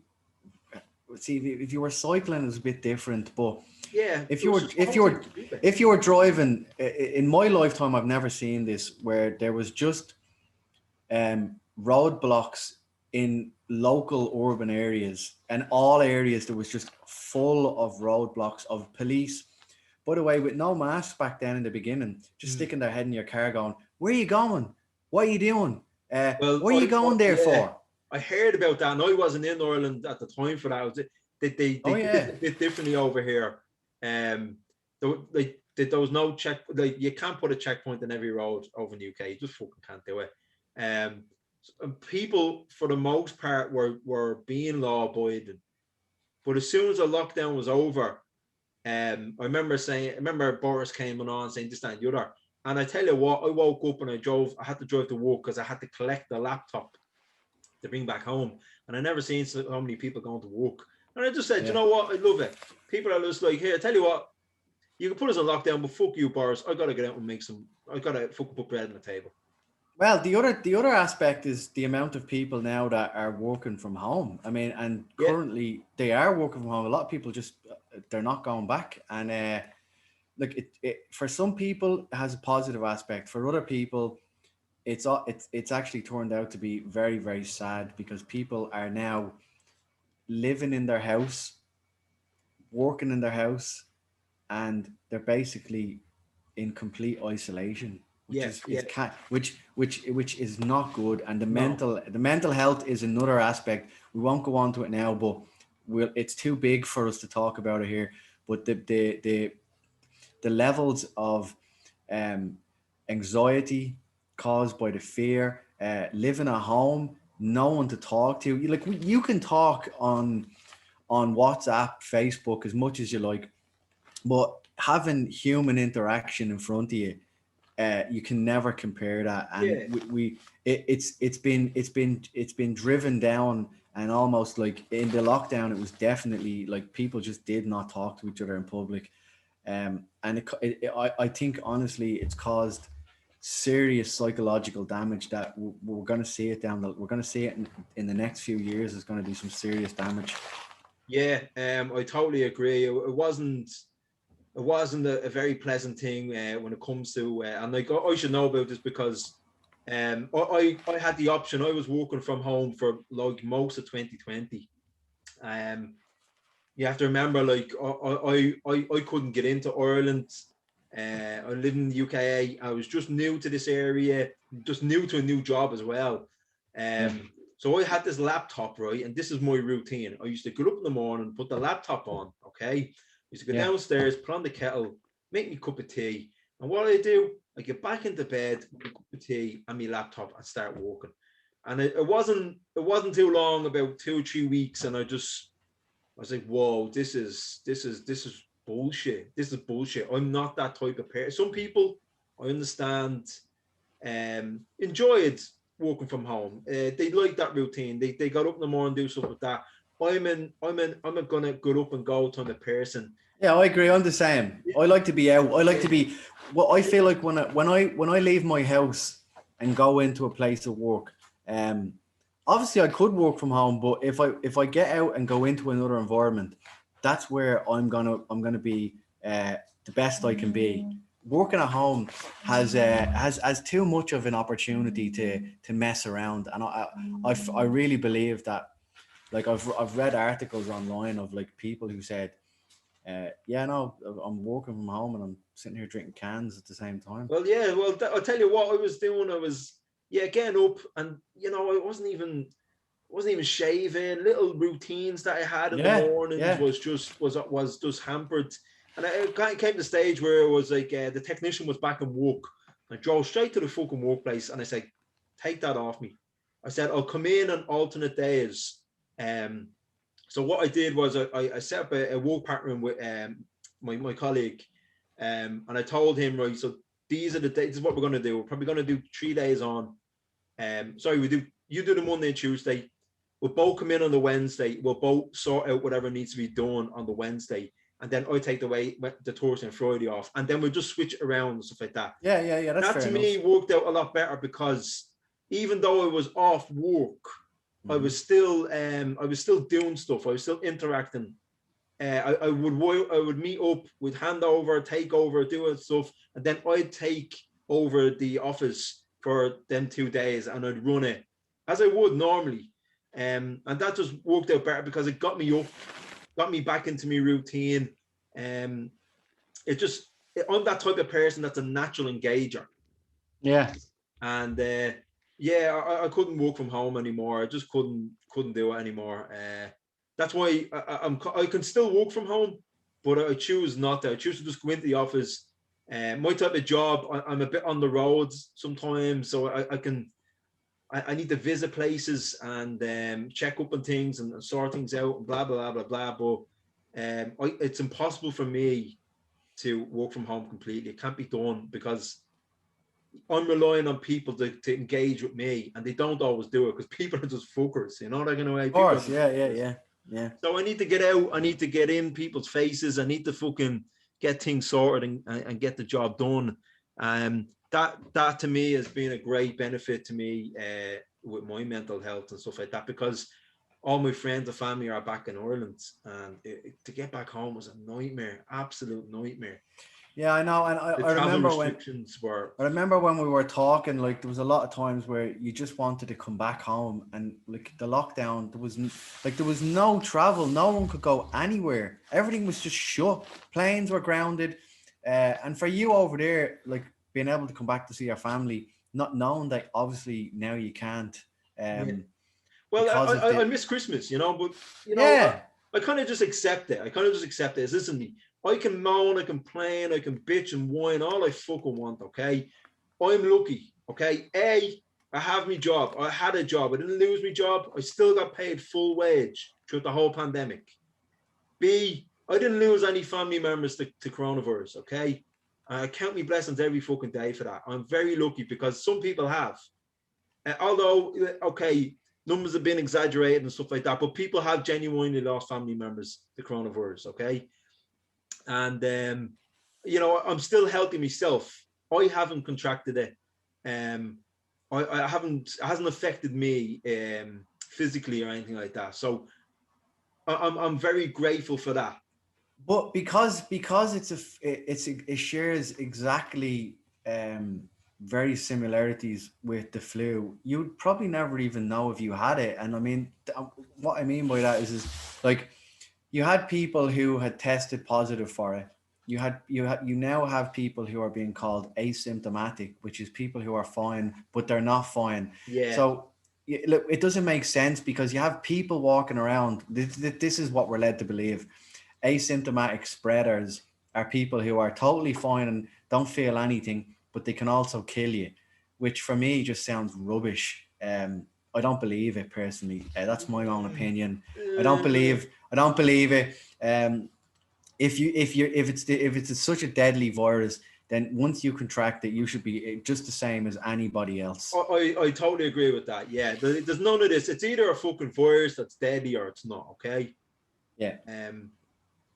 see, if you were cycling, it was a bit different, but yeah, if you were driving, in my lifetime, I've never seen this where there was just roadblocks in local urban areas, and all areas there was just full of roadblocks of police, by the way, with no masks back then in the beginning, just sticking their head in your car going, where are you going, what are you doing, what are you going there for? I heard about that, and I wasn't in Ireland at the time for that. They did it a bit differently over here. There was no check. Like, you can't put a checkpoint in every road over in the UK. You just fucking can't do it. People, for the most part, were being law abiding. But as soon as the lockdown was over, I remember Boris came on saying this, that, and the other. And I tell you what, I woke up and I had to drive to work because I had to collect the laptop to bring back home. And I never seen so many people going to work. And I just said, you know what, I love it. People are just like, here, I tell you what, you can put us on lockdown, but fuck you, Boris. I gotta get out and I gotta fucking put bread on the table. Well, the other aspect is the amount of people now that are working from home. I mean, and currently they are working from home. A lot of people just, they're not going back. And like it for some people it has a positive aspect. For other people, it's actually turned out to be very, very sad, because people are now living in their house, working in their house, and they're basically in complete isolation, which is not good. And the mental health is another aspect. We won't go on to it now, but it's too big for us to talk about it here. But the levels of anxiety caused by the fear, living at home, no one to talk to. You can talk on WhatsApp, Facebook as much as you like, but having human interaction in front of you, you can never compare that. And it's been driven down, and almost like in the lockdown, it was definitely like people just did not talk to each other in public. And I think honestly, it's caused serious psychological damage that we're going to see it we're going to see it in the next few years. There's going to be some serious damage. Yeah, I totally agree. It wasn't a very pleasant thing when it comes to, and like I should know about this because I had the option. I was working from home for like most of 2020. You have to remember, like I couldn't get into Ireland I live in the UK. I was just new to this area, just new to a new job as well. So I had this laptop, right? And this is my routine. I used to get up in the morning, put the laptop on, okay? I used to go downstairs, put on the kettle, make me a cup of tea. And what I do, I get back into bed, with a cup of tea and my laptop and start working. And it wasn't too long, about 2 or 3 weeks, and I was like, whoa, this is bullshit. This is bullshit. I'm not that type of person. Some people, I understand, enjoyed working from home. They like that routine. They got up in the morning, do stuff like that. I'm gonna get up and go kind of person. Yeah, I agree. I'm the same. I like to be out. I like to be. Well, I feel like when I leave my house and go into a place of work, obviously I could work from home, but if I get out and go into another environment, that's where I'm gonna be the best I can be. Working at home has too much of an opportunity to mess around, and I really believe that. Like I've read articles online of like people who said, I'm working from home and I'm sitting here drinking cans at the same time. Well, yeah, I'll tell you what I was doing. I was getting up, and I wasn't even shaving. Little routines that I had in the mornings was just hampered. And it came to the stage where it was like the technician was back in work. I drove straight to the fucking workplace and I said, take that off me. I said, I'll come in on alternate days. So what I did was I set up a work partner with my colleague, and I told him, right, so these are the days. This is what we're going to do. We're probably going to do 3 days on. You do the Monday and Tuesday. We'll both come in on the Wednesday. We'll both sort out whatever needs to be done on the Wednesday. And then I take the Thursday and Friday off. And then we'll just switch it around and stuff like that. Yeah. That's that to me worked out a lot better, because even though I was off work, I was still doing stuff. I was still interacting. I would meet up, with handover, take over, do stuff, and then I'd take over the office for them 2 days, and I'd run it as I would normally. And that just worked out better because it got me up, got me back into my routine. I'm that type of person that's a natural engager. Yeah. And I couldn't work from home anymore. I just couldn't do it anymore. That's why I can still work from home, but I choose not to. I choose to just go into the office. My type of job, I'm a bit on the roads sometimes, so I need to visit places and check up on things and sort things out and blah blah blah blah blah. But it's impossible for me to work from home completely. It can't be done because I'm relying on people to engage with me, and they don't always do it because people are just fuckers, they're going away. Of course, yeah. So I need to get out. I need to get in people's faces. I need to fucking get things sorted and get the job done. That to me has been a great benefit to me with my mental health and stuff like that, because all my friends and family are back in Ireland, and to get back home was a nightmare, absolute nightmare. Yeah, I know, and I remember when we were talking, like there was a lot of times where you just wanted to come back home, and like the lockdown, there was no travel, no one could go anywhere, everything was just shut, planes were grounded, and for you over there, like being able to come back to see your family, not knowing that obviously now you can't. Well, I miss Christmas, but I kind of just accept it. Listen, I can moan, I can complain, I can bitch and whine all I fucking want, okay? I'm lucky, okay? A, I have my job. I had a job. I didn't lose my job. I still got paid full wage through the whole pandemic. B, I didn't lose any family members to coronavirus, okay? I count my blessings every fucking day for that. I'm very lucky because some people have. Although, okay, numbers have been exaggerated and stuff like that, but people have genuinely lost family members to coronavirus, okay? And I'm still healthy myself. I haven't contracted it. It hasn't affected me physically or anything like that. So I'm very grateful for that. But because it shares exactly very similarities with the flu, you'd probably never even know if you had it. And I mean, what I mean by that is like, you had people who had tested positive for it, you now have people who are being called asymptomatic, which is people who are fine but they're not fine. Yeah. So look, it doesn't make sense because you have people walking around. This is what we're led to believe. Asymptomatic spreaders are people who are totally fine and don't feel anything, but they can also kill you, which for me just sounds rubbish. I don't believe it personally. That's my own opinion. I don't believe it. If it's such a deadly virus, then once you contract it, you should be just the same as anybody else. I totally agree with that. Yeah, there's none of this. It's either a fucking virus that's deadly or it's not. Okay. Yeah.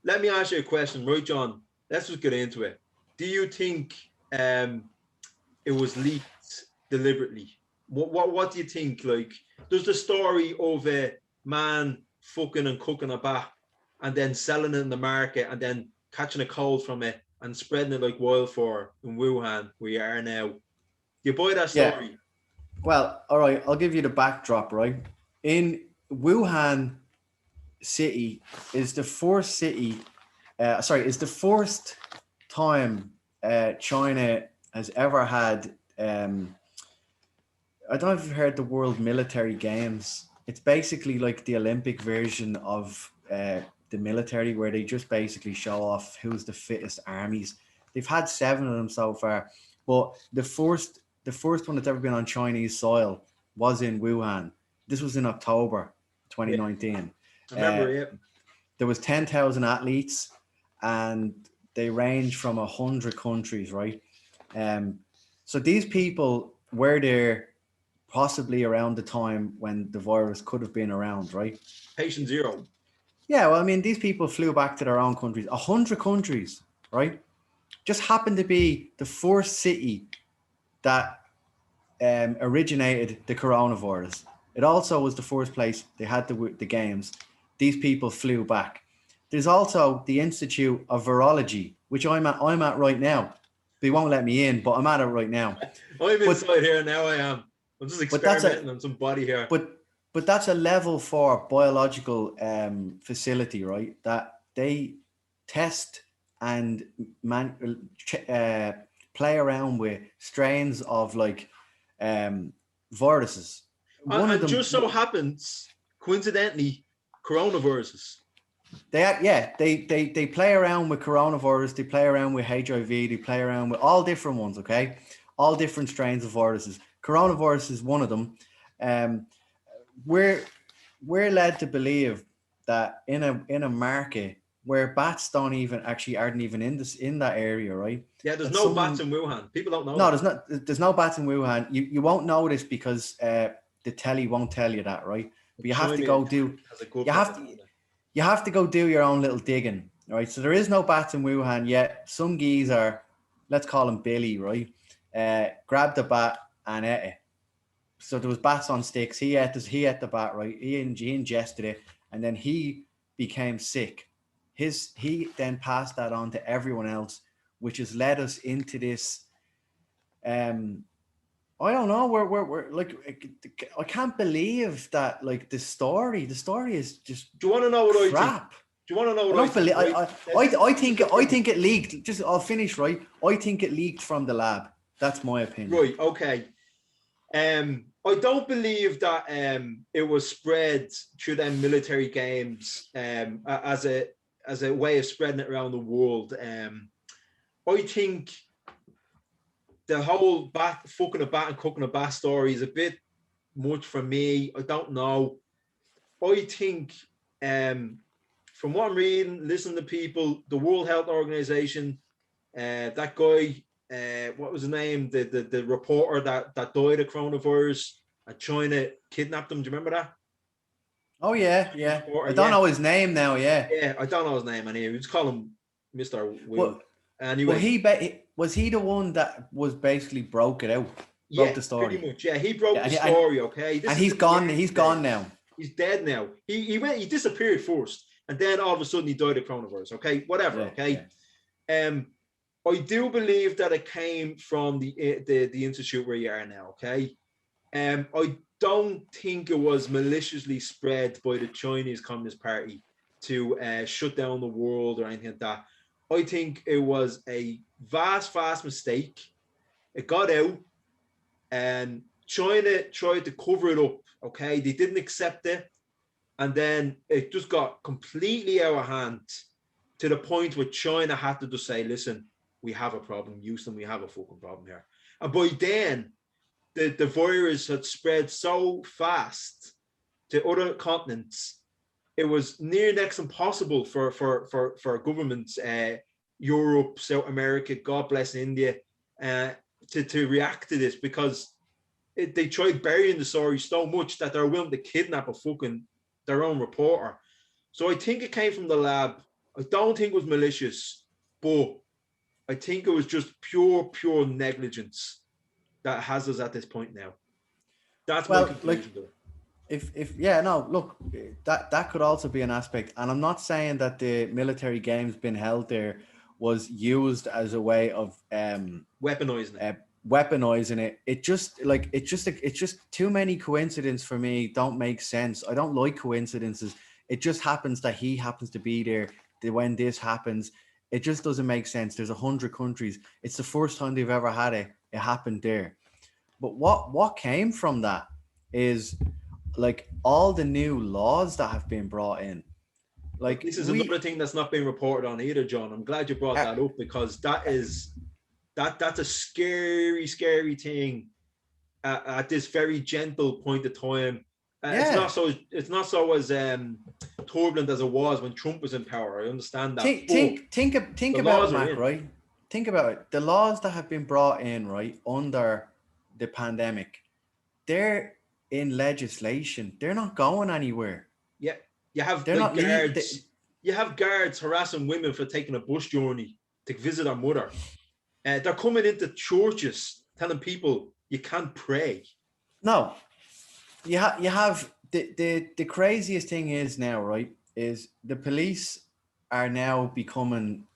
Let me ask you a question, right, John? Let's just get into it. Do you think it was leaked deliberately? What do you think? Like, there's the story of a man fucking and cooking a bat and then selling it in the market and then catching a cold from it and spreading it like wildfire in Wuhan, where you are now. Do you buy that story? Yeah. Well, all right, I'll give you the backdrop, right? In Wuhan city is the first time China has ever had I don't know if you've heard the World Military Games. It's basically like the Olympic version of the military, where they just basically show off who's the fittest armies. They've had 7 of them so far, but the first one that's ever been on Chinese soil was in Wuhan. This was in October 2019. Yeah. I remember it. There was 10,000 athletes, and they range from 100 countries, right? So these people were there possibly around the time when the virus could have been around, right? Patient zero. Yeah, well, I mean, these people flew back to their own countries, 100 countries, right? Just happened to be the first city that originated the coronavirus. It also was the first place they had the games. These people flew back. There's also the Institute of Virology, which I'm at right now. They won't let me in, but I'm at it right now. I'm inside here now. I am. I'm just experimenting on somebody here. But that's a level 4 biological facility, right? That they test and play around with strains of like viruses. One of them just so happens, coincidentally, coronaviruses. They play around with coronavirus. They play around with HIV. They play around with all different ones. Okay, all different strains of viruses. Coronavirus is one of them. We're led to believe that in a market where bats aren't even in that area, right? Yeah, there's no bats in Wuhan. People don't know. No, there's no bats in Wuhan. You won't know this because the telly won't tell you that, right? But you have to go do. You have to go do your own little digging, right? So there is no bats in Wuhan yet. Some geezer, let's call him Billy, right? Grabbed the bat and ate it. So there was bats on sticks. He ate the bat, right? He ingested it, and then he became sick. He then passed that on to everyone else, which has led us into this. I don't know. We're like, I can't believe that. Like the story is just. Do you want to know what crap. I think? Do you want to know what I think it leaked. Just I'll finish, right? I think it leaked from the lab. That's my opinion. Right. Okay. I don't believe that it was spread through them military games as a way of spreading it around the world. I think the whole fucking a bat and cooking a bat story is a bit much for me. I don't know. I think from what I'm reading, listening to people, the World Health Organization, that guy, what was his name? The reporter that died of coronavirus and China kidnapped him. Do you remember that? Oh yeah. I don't know his name now. Yeah, I don't know his name anyway. We just call him Mr. Will. Anyway, was he the one that was basically broke the story? Pretty much. Yeah, he broke the story. Okay, and he's gone. He's gone now. He's dead now. He disappeared first, and then all of a sudden he died of coronavirus. Okay, whatever. Yeah, okay. Yeah. I do believe that it came from the institute where you are now. Okay. I don't think it was maliciously spread by the Chinese Communist Party to shut down the world or anything like that. I think it was a vast mistake. It got out, and China tried to cover it up. Okay, they didn't accept it, and then it just got completely out of hand to the point where China had to just say, "Listen, we have a problem, Houston. We have a fucking problem here." And by then, the virus had spread so fast to other continents, it was near next impossible for governments, Europe, South America, God bless India, to react to this, because they tried burying the story so much that they're willing to kidnap their own reporter. So I think it came from the lab. I don't think it was malicious, but I think it was just pure negligence that has us at this point now. That's my conclusion to it. Look, that could also be an aspect, and I'm not saying that the military games being held there was used as a way of weaponizing it. Weaponizing it. It's just too many coincidences for me. Don't make sense. I don't like coincidences. It just happens that he happens to be there when this happens. It just doesn't make sense. There's 100 countries. It's the first time they've ever had it. It happened there. But what came from that is like all the new laws that have been brought in. Like, this is another thing that's not being reported on either, John. I'm glad you brought that up, because that's a scary thing at this very gentle point of time. It's not so as turbulent as it was when Trump was in power. I understand that. Think about it, Mac, right? Think about it. The laws that have been brought in, right, under the pandemic, they're in legislation. They're not going anywhere. Yeah, you have guards. You have guards harassing women for taking a bus journey to visit their mother. They're coming into churches telling people you can't pray. No, you have the craziest thing is now, right, is the police are now becoming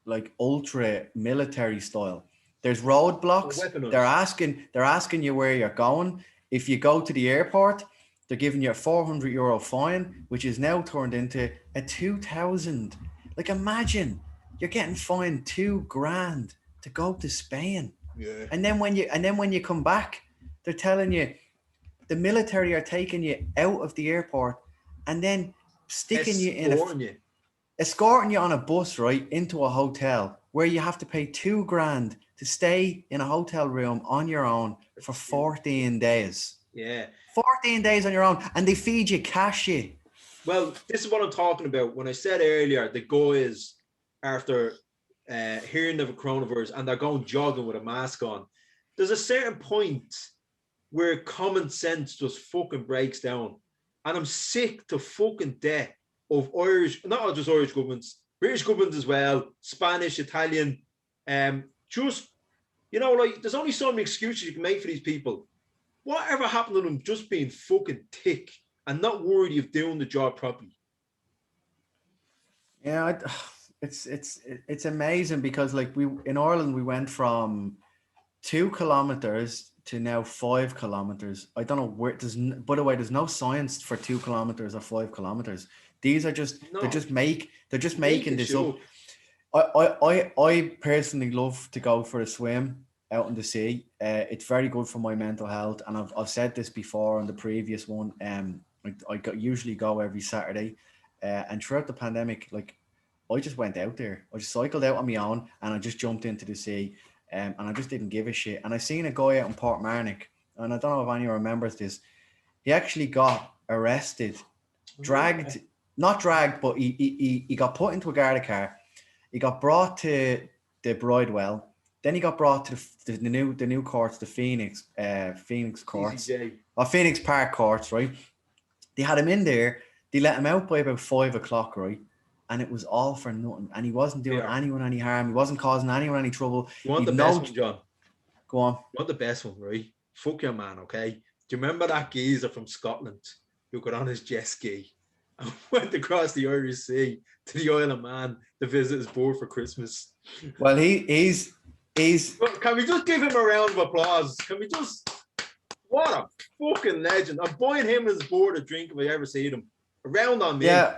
like ultra military style. There's roadblocks. They're asking you where you're going. If you go to the airport, they're giving you a €400 fine, which is now turned into a 2,000. Like, imagine you're getting fined $2,000 to go to Spain. Yeah. And then when you come back, they're telling you the military are taking you out of the airport and then sticking escorting you on a bus, right, into a hotel where you have to pay $2,000 to stay in a hotel room on your own for 14 days. Yeah. 14 days on your own, and they feed you cash. Well, this is what I'm talking about. When I said earlier, the guys, after hearing of a coronavirus, and they're going jogging with a mask on, there's a certain point where common sense just fucking breaks down. And I'm sick to fucking death of not just Irish governments, British governments as well, Spanish, Italian, just, like, there's only so many excuses you can make for these people. Whatever happened to them just being fucking thick and not worthy of doing the job properly? Yeah, it's amazing, because like in Ireland we went from 2 kilometers to now 5 kilometers. I don't know where. By the way, there's no science for 2 kilometers or 5 kilometers. These are just they're just making this up. I personally love to go for a swim out in the sea. It's very good for my mental health, and I've said this before on the previous one. I usually go every Saturday, and throughout the pandemic, like, I just went out there. I just cycled out on my own, and I just jumped into the sea, and I just didn't give a shit. And I seen a guy out in Portmarnock, and I don't know if anyone remembers this. He actually got arrested, not dragged, but he got put into a Garda car. He got brought to the Bridewell. Then he got brought to the new courts, the Phoenix courts, or Phoenix Park courts, right? They had him in there. They let him out by about 5 o'clock, right? And it was all for nothing. And he wasn't doing anyone any harm. He wasn't causing anyone any trouble. You want the best one, John? Go on. You want the best one, right? Fuck your man, okay? Do you remember that geezer from Scotland who got on his jet ski and went across the Irish Sea to the Isle of Man to visit his board for Christmas? Well, he's. Can we just give him a round of applause? Can we just? What a fucking legend! I'm buying him and his board a drink if I ever see them. A round on me. Yeah,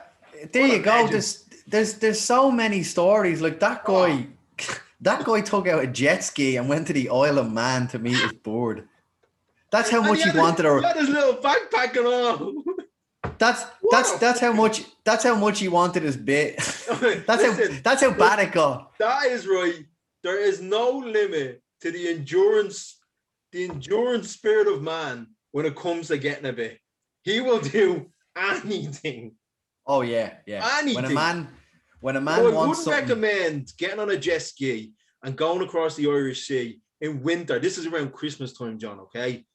there What you a go. legend. There's so many stories. Like that guy, that guy took out a jet ski and went to the Isle of Man to meet his board. That's how And much he wanted he her. had his little backpack and all. That's What a that's how fucking- much he wanted his bit. Listen, that's how bad it got. that is right. There is no limit to the endurance spirit of man when it comes to getting a bit. He will do anything. Oh yeah. Anything. When a So man I wants wouldn't something, recommend getting on a jet ski and going across the Irish Sea in winter. This is around Christmas time, John, okay?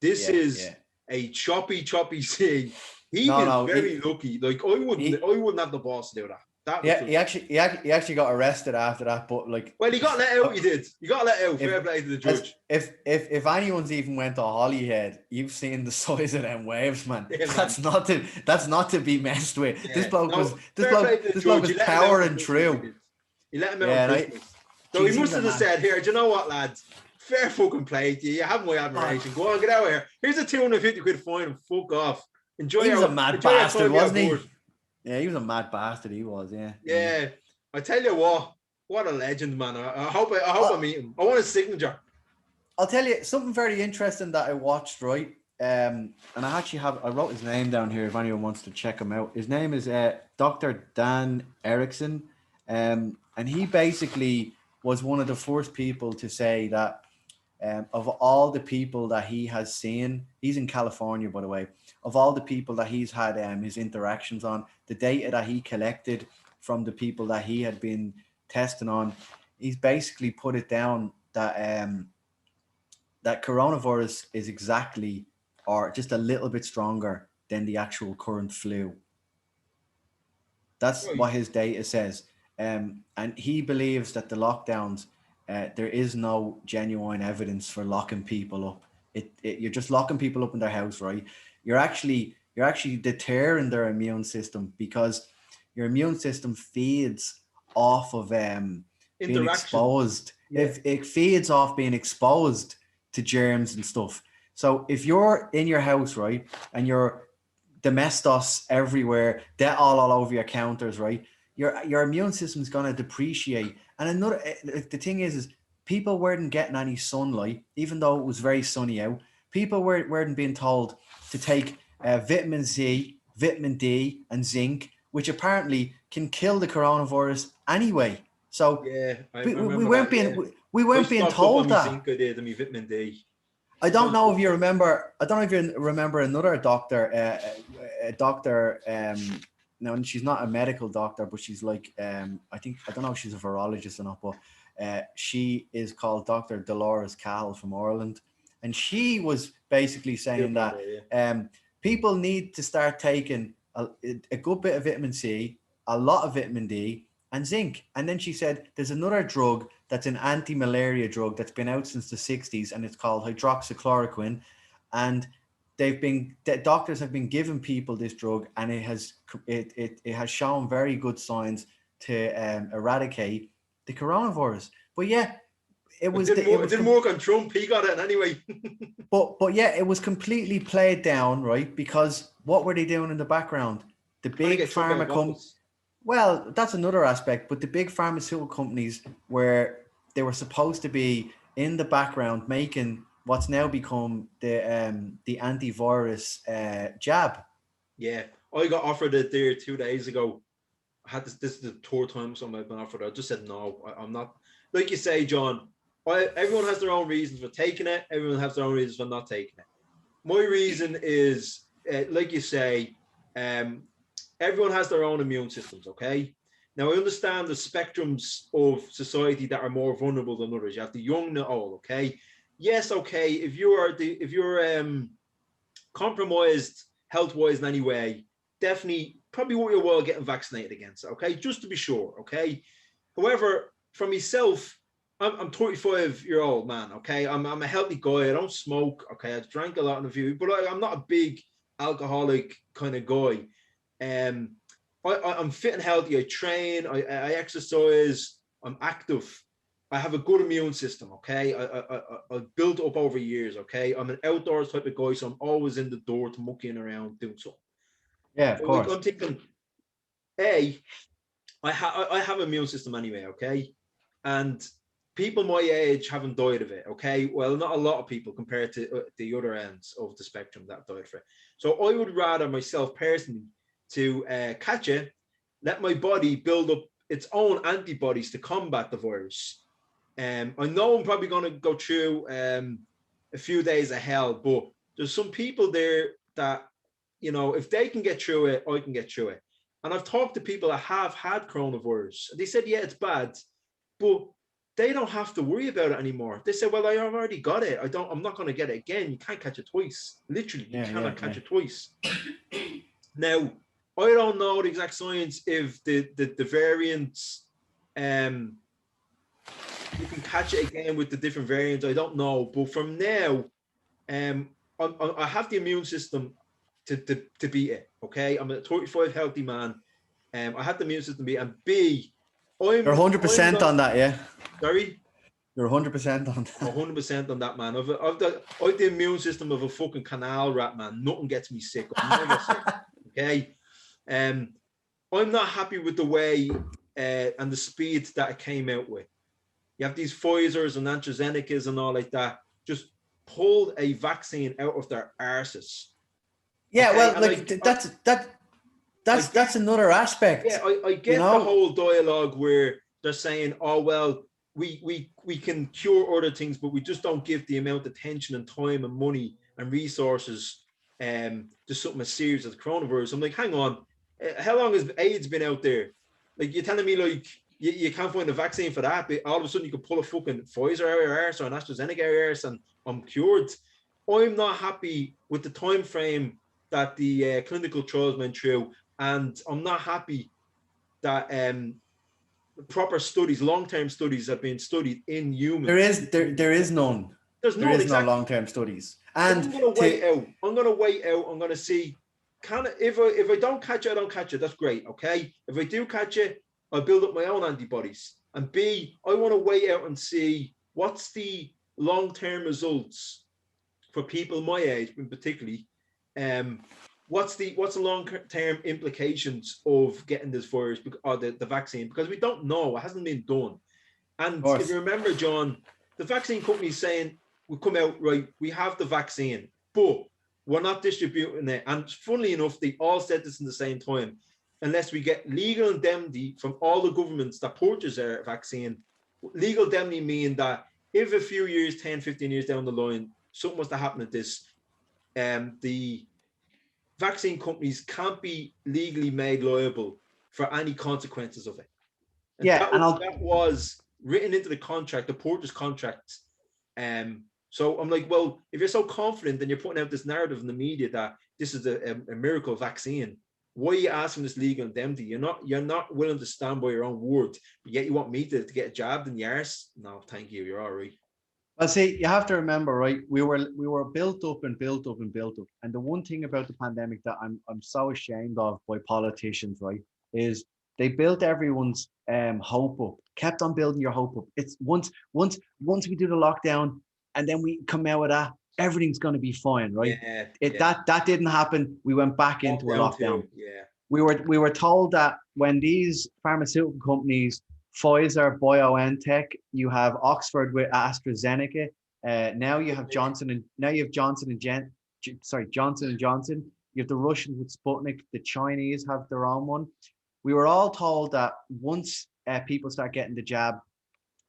This is a choppy sea. He is very lucky. Like I wouldn't have the balls to do that. He actually got arrested after that, but like, well, he got let out. He did. He got let out. Fair play to the judge. If anyone's even went to Holyhead, you've seen the size of them waves, man. Yeah, that's not to be messed with. Yeah. This bloke No, was He let him out powering on through. Christmas. He let him out on Christmas. So Jeez, he must have said, "Here, do you know what, lads? Fair fucking play to you. You have my admiration. Go on, get out of here. Here's a 250 quid fine and fuck off. Enjoy." He was a mad bastard, wasn't he? Yeah, he was a mad bastard. He was, yeah. Yeah, I tell you what a legend, man. I hope I meet him. I want his signature. I'll tell you something very interesting that I watched, right? And I wrote his name down here if anyone wants to check him out. His name is Dr. Dan Erickson. And he basically was one of the first people to say that of all the people that he has seen, he's in California, by the way, of all the people that he's had his interactions on, the data that he collected from the people that he had been testing on, he's basically put it down that that coronavirus is exactly or just a little bit stronger than the actual current flu. That's what his data says. And he believes that the lockdowns, there is no genuine evidence for locking people up. You're just locking people up in their house, right? You're actually deterring their immune system because your immune system feeds off of being exposed. Yeah. It feeds off being exposed to germs and stuff. So if you're in your house, right, and you're domestos everywhere, they're all over your counters, right? Your immune system's gonna depreciate. And the thing is people weren't getting any sunlight, even though it was very sunny out. People weren't being told to take vitamin C, vitamin D, and zinc, which apparently can kill the coronavirus anyway. So yeah, we weren't being told that. Zinc I did, and my vitamin D. I don't know if you remember. I don't know if you remember another doctor, a doctor. No, she's not a medical doctor, but she's like, I don't know if she's a virologist or not, but she is called Dr. Dolores Cahill from Ireland, and she was basically saying that people need to start taking a good bit of vitamin C, a lot of vitamin D, and zinc. And then she said there's another drug that's an anti-malaria drug that's been out since the 60s, and it's called hydroxychloroquine. And doctors have been giving people this drug, and it has shown very good signs to eradicate the coronavirus. But yeah, it didn't work on Trump. He got it anyway. but yeah, it was completely played down, right? Because what were they doing in the background? The big pharma companies. Well, that's another aspect. But the big pharmaceutical companies they were supposed to be in the background making what's now become the antivirus jab. Yeah, I got offered it there 2 days ago. I had this is the third time I've been offered it. I just said no. I'm not. Like you say, John. Everyone has their own reasons for taking it. Everyone has their own reasons for not taking it. My reason is, like you say, everyone has their own immune systems. Okay. Now I understand the spectrums of society that are more vulnerable than others. You have the young and the old. Okay. Yes. Okay. If you're compromised health-wise in any way, definitely probably worth your while getting vaccinated against it. Okay, just to be sure. Okay. However, for myself, I'm 35-year-old man. Okay, I'm a healthy guy. I don't smoke. Okay, I drank a lot in a few, but I'm not a big alcoholic kind of guy. I'm fit and healthy. I train. I exercise. I'm active. I have a good immune system. Okay, I built up over years. Okay, I'm an outdoors type of guy, so I'm always in the door to mucking around doing something. Yeah, of course. I'm thinking I have an immune system anyway, okay? And people my age haven't died of it, okay? Well, not a lot of people compared to the other ends of the spectrum that died of it. So I would rather myself personally to catch it, let my body build up its own antibodies to combat the virus. I know I'm probably going to go through a few days of hell, but there's some people there that, you know, if they can get through it, I can get through it. And I've talked to people that have had coronavirus. They said, yeah, it's bad, but they don't have to worry about it anymore. They said, well, I already got it. I'm not going to get it again. You can't catch it twice. Literally, you cannot catch it twice. Now, I don't know the exact science if the variants, you can catch it again with the different variants. I don't know. But from now, I have the immune system to beat it. Okay, I'm a 35 healthy man. I have the immune system to beat it. And B, You're 100% on that, yeah. Sorry? You're 100% on that. 100% on that, man. I've the immune system of a fucking canal rat, man. Nothing gets me sick. I'm never sick. Okay. I'm not happy with the way and the speed that it came out with. You have these Pfizers and AstraZenecas and all like that. Just pulled a vaccine out of their arses. Yeah, okay? well, like that's another aspect. Yeah, I get the whole dialogue where they're saying, "Oh well, we can cure other things, but we just don't give the amount of attention and time and money and resources to something as serious as coronavirus." I'm like, hang on, how long has AIDS been out there? Like, you're telling me like you can't find a vaccine for that, but all of a sudden you can pull a fucking Pfizer out of your arse or an AstraZeneca out of your arse and I'm cured. I'm not happy with the time frame that the clinical trials went through, and I'm not happy that proper studies, long-term studies, have been studied in humans. There is none. There's no long-term studies. And I'm gonna wait out. I'm gonna see. If I don't catch it, I don't catch it. That's great. Okay. If I do catch it, I'll build up my own antibodies. And B, I want to wait out and see what's the long-term results for people my age, particularly. What's the long-term implications of getting this virus or the vaccine? Because we don't know. It hasn't been done. And if you remember, John, the vaccine company's saying we come out, right, we have the vaccine, but we're not distributing it. And funnily enough, they all said this in the same time. Unless we get legal indemnity from all the governments that purchase our vaccine, legal indemnity mean that if a few years, 10, 15 years down the line, something was to happen at this, the vaccine companies can't be legally made liable for any consequences of it. And that was written into the contract, the purchase contract. So I'm like, well, if you're so confident, then you're putting out this narrative in the media that this is a miracle vaccine. Why are you asking this legal indemnity? You're not willing to stand by your own word, but yet you want me to get jabbed in the arse? No, thank you. You're all right. Well, see, you have to remember, right? We were built up and built up and built up. And the one thing about the pandemic that I'm so ashamed of by politicians, right, is they built everyone's hope up, kept on building your hope up. It's once we do the lockdown and then we come out of that, everything's going to be fine, right? That didn't happen. We went back into a lockdown. We were told that when these pharmaceutical companies, Pfizer, BioNTech, you have Oxford with AstraZeneca, now you have Johnson and Johnson, you have the Russians with Sputnik, the Chinese have their own one. We were all told that once people start getting the jab,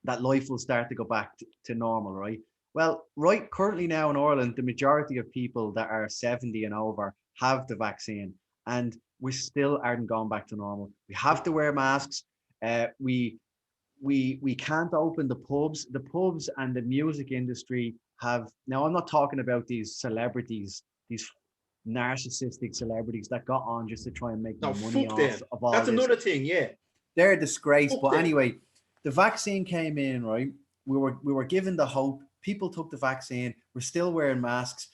that life will start to go back to normal, right? Well, right currently now in Ireland, the majority of people that are 70 and over have the vaccine, and we still aren't going back to normal. We have to wear masks. We can't open the pubs. The pubs and the music industry have, now I'm not talking about these celebrities, these narcissistic celebrities that got on just to try and make money off of all That's this. another thing, yeah. They're a disgrace. Fuck but them. Anyway, the vaccine came in, right? We were given the hope. People took the vaccine. We're still wearing masks.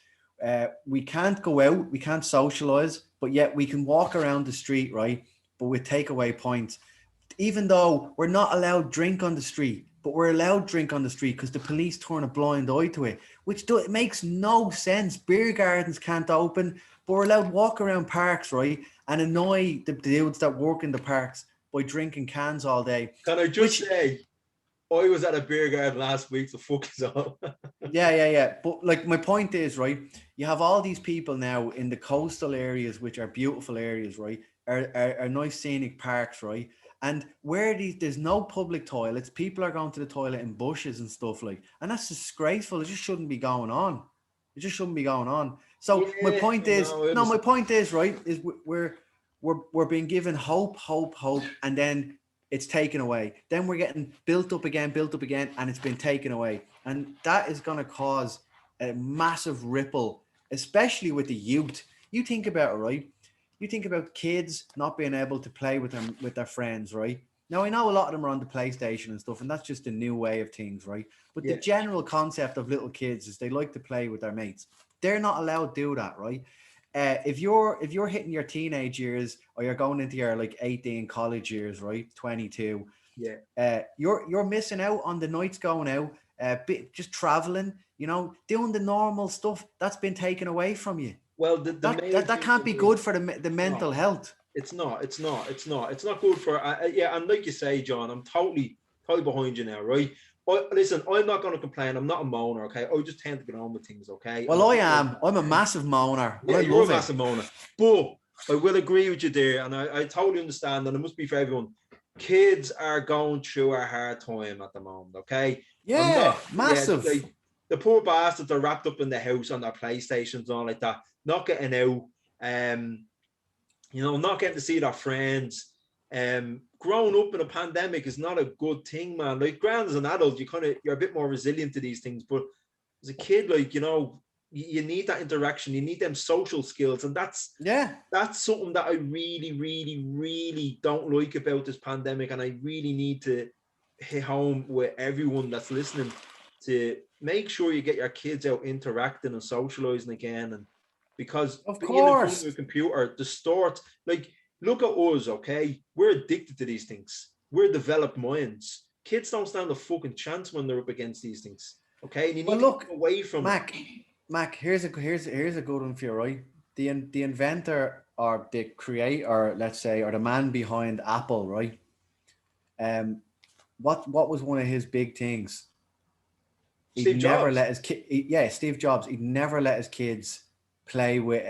We can't go out. We can't socialize, but yet we can walk around the street, right? But with takeaway points. Even though we're not allowed drink on the street, but we're allowed drink on the street because the police turn a blind eye to it, which it makes no sense. Beer gardens can't open, but we're allowed walk around parks, right? and annoy the dudes that work in the parks by drinking cans all day. Can I just say, I was at a beer garden last week, so fuck is all. Yeah. But like my point is, right, you have all these people now in the coastal areas, which are beautiful areas, right, are nice scenic parks, right? And where there's no public toilets, people are going to the toilet in bushes and stuff like, and that's disgraceful. It just shouldn't be going on. It just shouldn't be going on. So my point is, right, is we're being given hope, and then it's taken away. Then we're getting built up again, and it's been taken away. And that is going to cause a massive ripple, especially with the youth. You think about it, right? You think about kids not being able to play with their friends, right? Now, I know a lot of them are on the PlayStation and stuff, and that's just a new way of things, right? But the general concept of little kids is they like to play with their mates. They're not allowed to do that, right? If you're hitting your teenage years or you're going into your like 18 college years, right? 22. Yeah. You're missing out on the nights going out, just traveling, doing the normal stuff that's been taken away from you. Well, that can't be good for the mental health. It's not good for and like you say, John, I'm totally behind you now, right? Listen, I'm not going to complain. I'm not a moaner, okay? I just tend to get on with things, okay? Well, I am. I'm a massive moaner. Yeah, you're a massive moaner. But I will agree with you there, and I totally understand, and it must be for everyone. Kids are going through a hard time at the moment, okay? Yeah, massive. Yeah, the poor bastards are wrapped up in the house on their PlayStations and all like that, not getting out, not getting to see their friends. Growing up in a pandemic is not a good thing, man. Like, grand as an adult, you're a bit more resilient to these things, but as a kid, like, you need that interaction, you need them social skills, and that's something that I really, really, really don't like about this pandemic, and I really need to hit home with everyone that's listening to make sure you get your kids out interacting and socializing again. And because of being in front course of a computer distorts, like, look at us, okay? We're addicted to these things. We're developed minds. Kids don't stand a fucking chance when they're up against these things, okay? And you need to get away from Mac, here's a good one for you, right? The inventor or the creator, let's say, or the man behind Apple, right? What was one of his big things? Steve Jobs. Steve Jobs. He'd never let his kids play with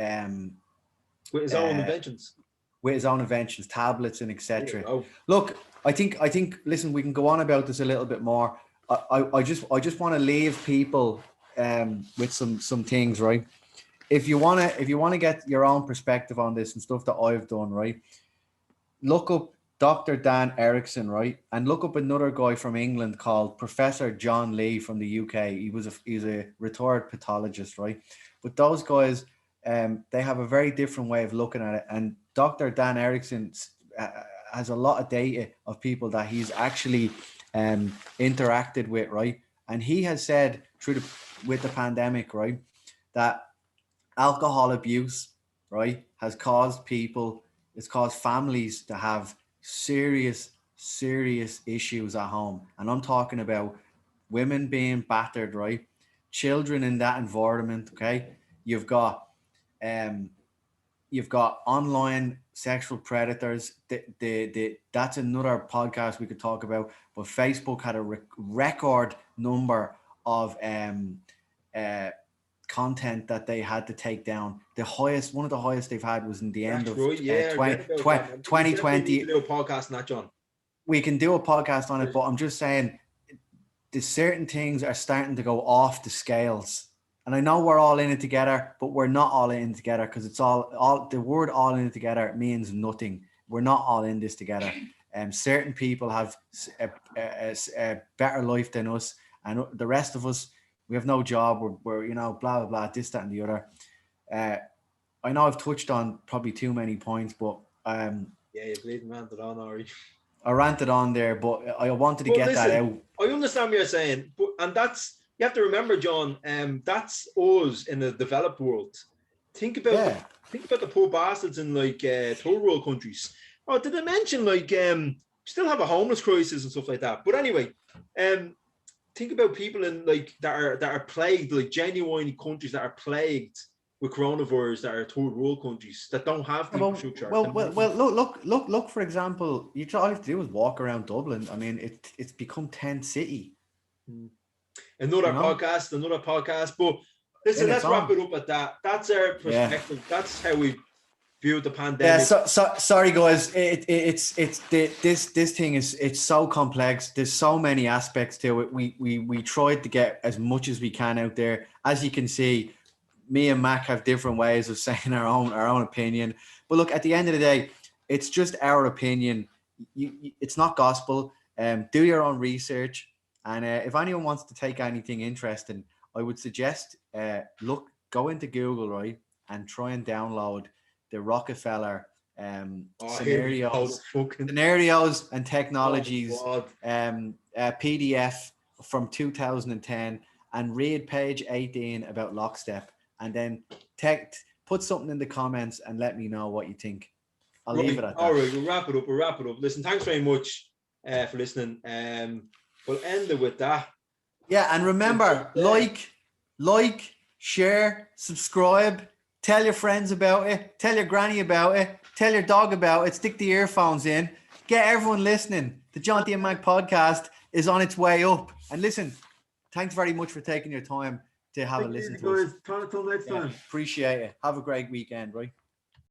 his own inventions. With his own inventions, tablets and etc. Look, I think. Listen, we can go on about this a little bit more. I just want to leave people with some things, right? If you wanna get your own perspective on this and stuff that I've done, right? Look up Dr. Dan Erickson, right? And look up another guy from England called Professor John Lee from the UK. He's a retired pathologist, right? But those guys, they have a very different way of looking at it. And Dr. Dan Erickson has a lot of data of people that he's actually interacted with, right? And he has said with the pandemic, right, that alcohol abuse, right, has caused families to have serious issues at home. And I'm talking about women being battered, right? Children in that environment, okay? You've got online sexual predators. That's another podcast we could talk about. But Facebook had a record number of content that they had to take down. One of the highest they've had was in the end of 2020. We can do a podcast on that, John. We can do a podcast on it, but I'm just saying, the certain things are starting to go off the scales. And I know we're all in it together, but we're not all in it together, because it's all the word "all in it together" means nothing. We're not all in this together. Certain people have a better life than us, and the rest of us, we have no job. We're blah blah blah, this, that, and the other. I know I've touched on probably too many points, but you bleeding ranted on, Ari. I ranted on there, but I wanted to get that out. I understand what you're saying, and that's. You have to remember, John, that's us in the developed world. Think about the poor bastards in like third world countries. Oh, did I mention still have a homeless crisis and stuff like that? But anyway, think about people in like that are plagued, like genuine countries that are plagued with coronavirus that are third world countries that don't have the infrastructure. Well, look. For example, all you have to do is walk around Dublin. I mean, it's become tent city. Another podcast. But listen, let's wrap it up at that. That's our perspective. Yeah. That's how we view the pandemic. Yeah. Sorry, guys. This thing is so complex. There's so many aspects to it. We tried to get as much as we can out there. As you can see, me and Mac have different ways of saying our own opinion. But look, at the end of the day, it's just our opinion. It's not gospel. Do your own research. And if anyone wants to take anything interesting, I would suggest go into Google, right, and try and download the Rockefeller scenarios and technologies PDF from 2010, and read page 18 about lockstep, and then put something in the comments and let me know what you think. I'll leave it at that. All right, we'll wrap it up. Listen, thanks very much for listening. We'll end it with that. Yeah, and remember, like, share, subscribe, tell your friends about it, tell your granny about it, tell your dog about it, stick the earphones in, get everyone listening. The Jonty Mac podcast is on its way up. And listen, thanks very much for taking your time to have a listen to us. Until next time. Appreciate it. Have a great weekend, right?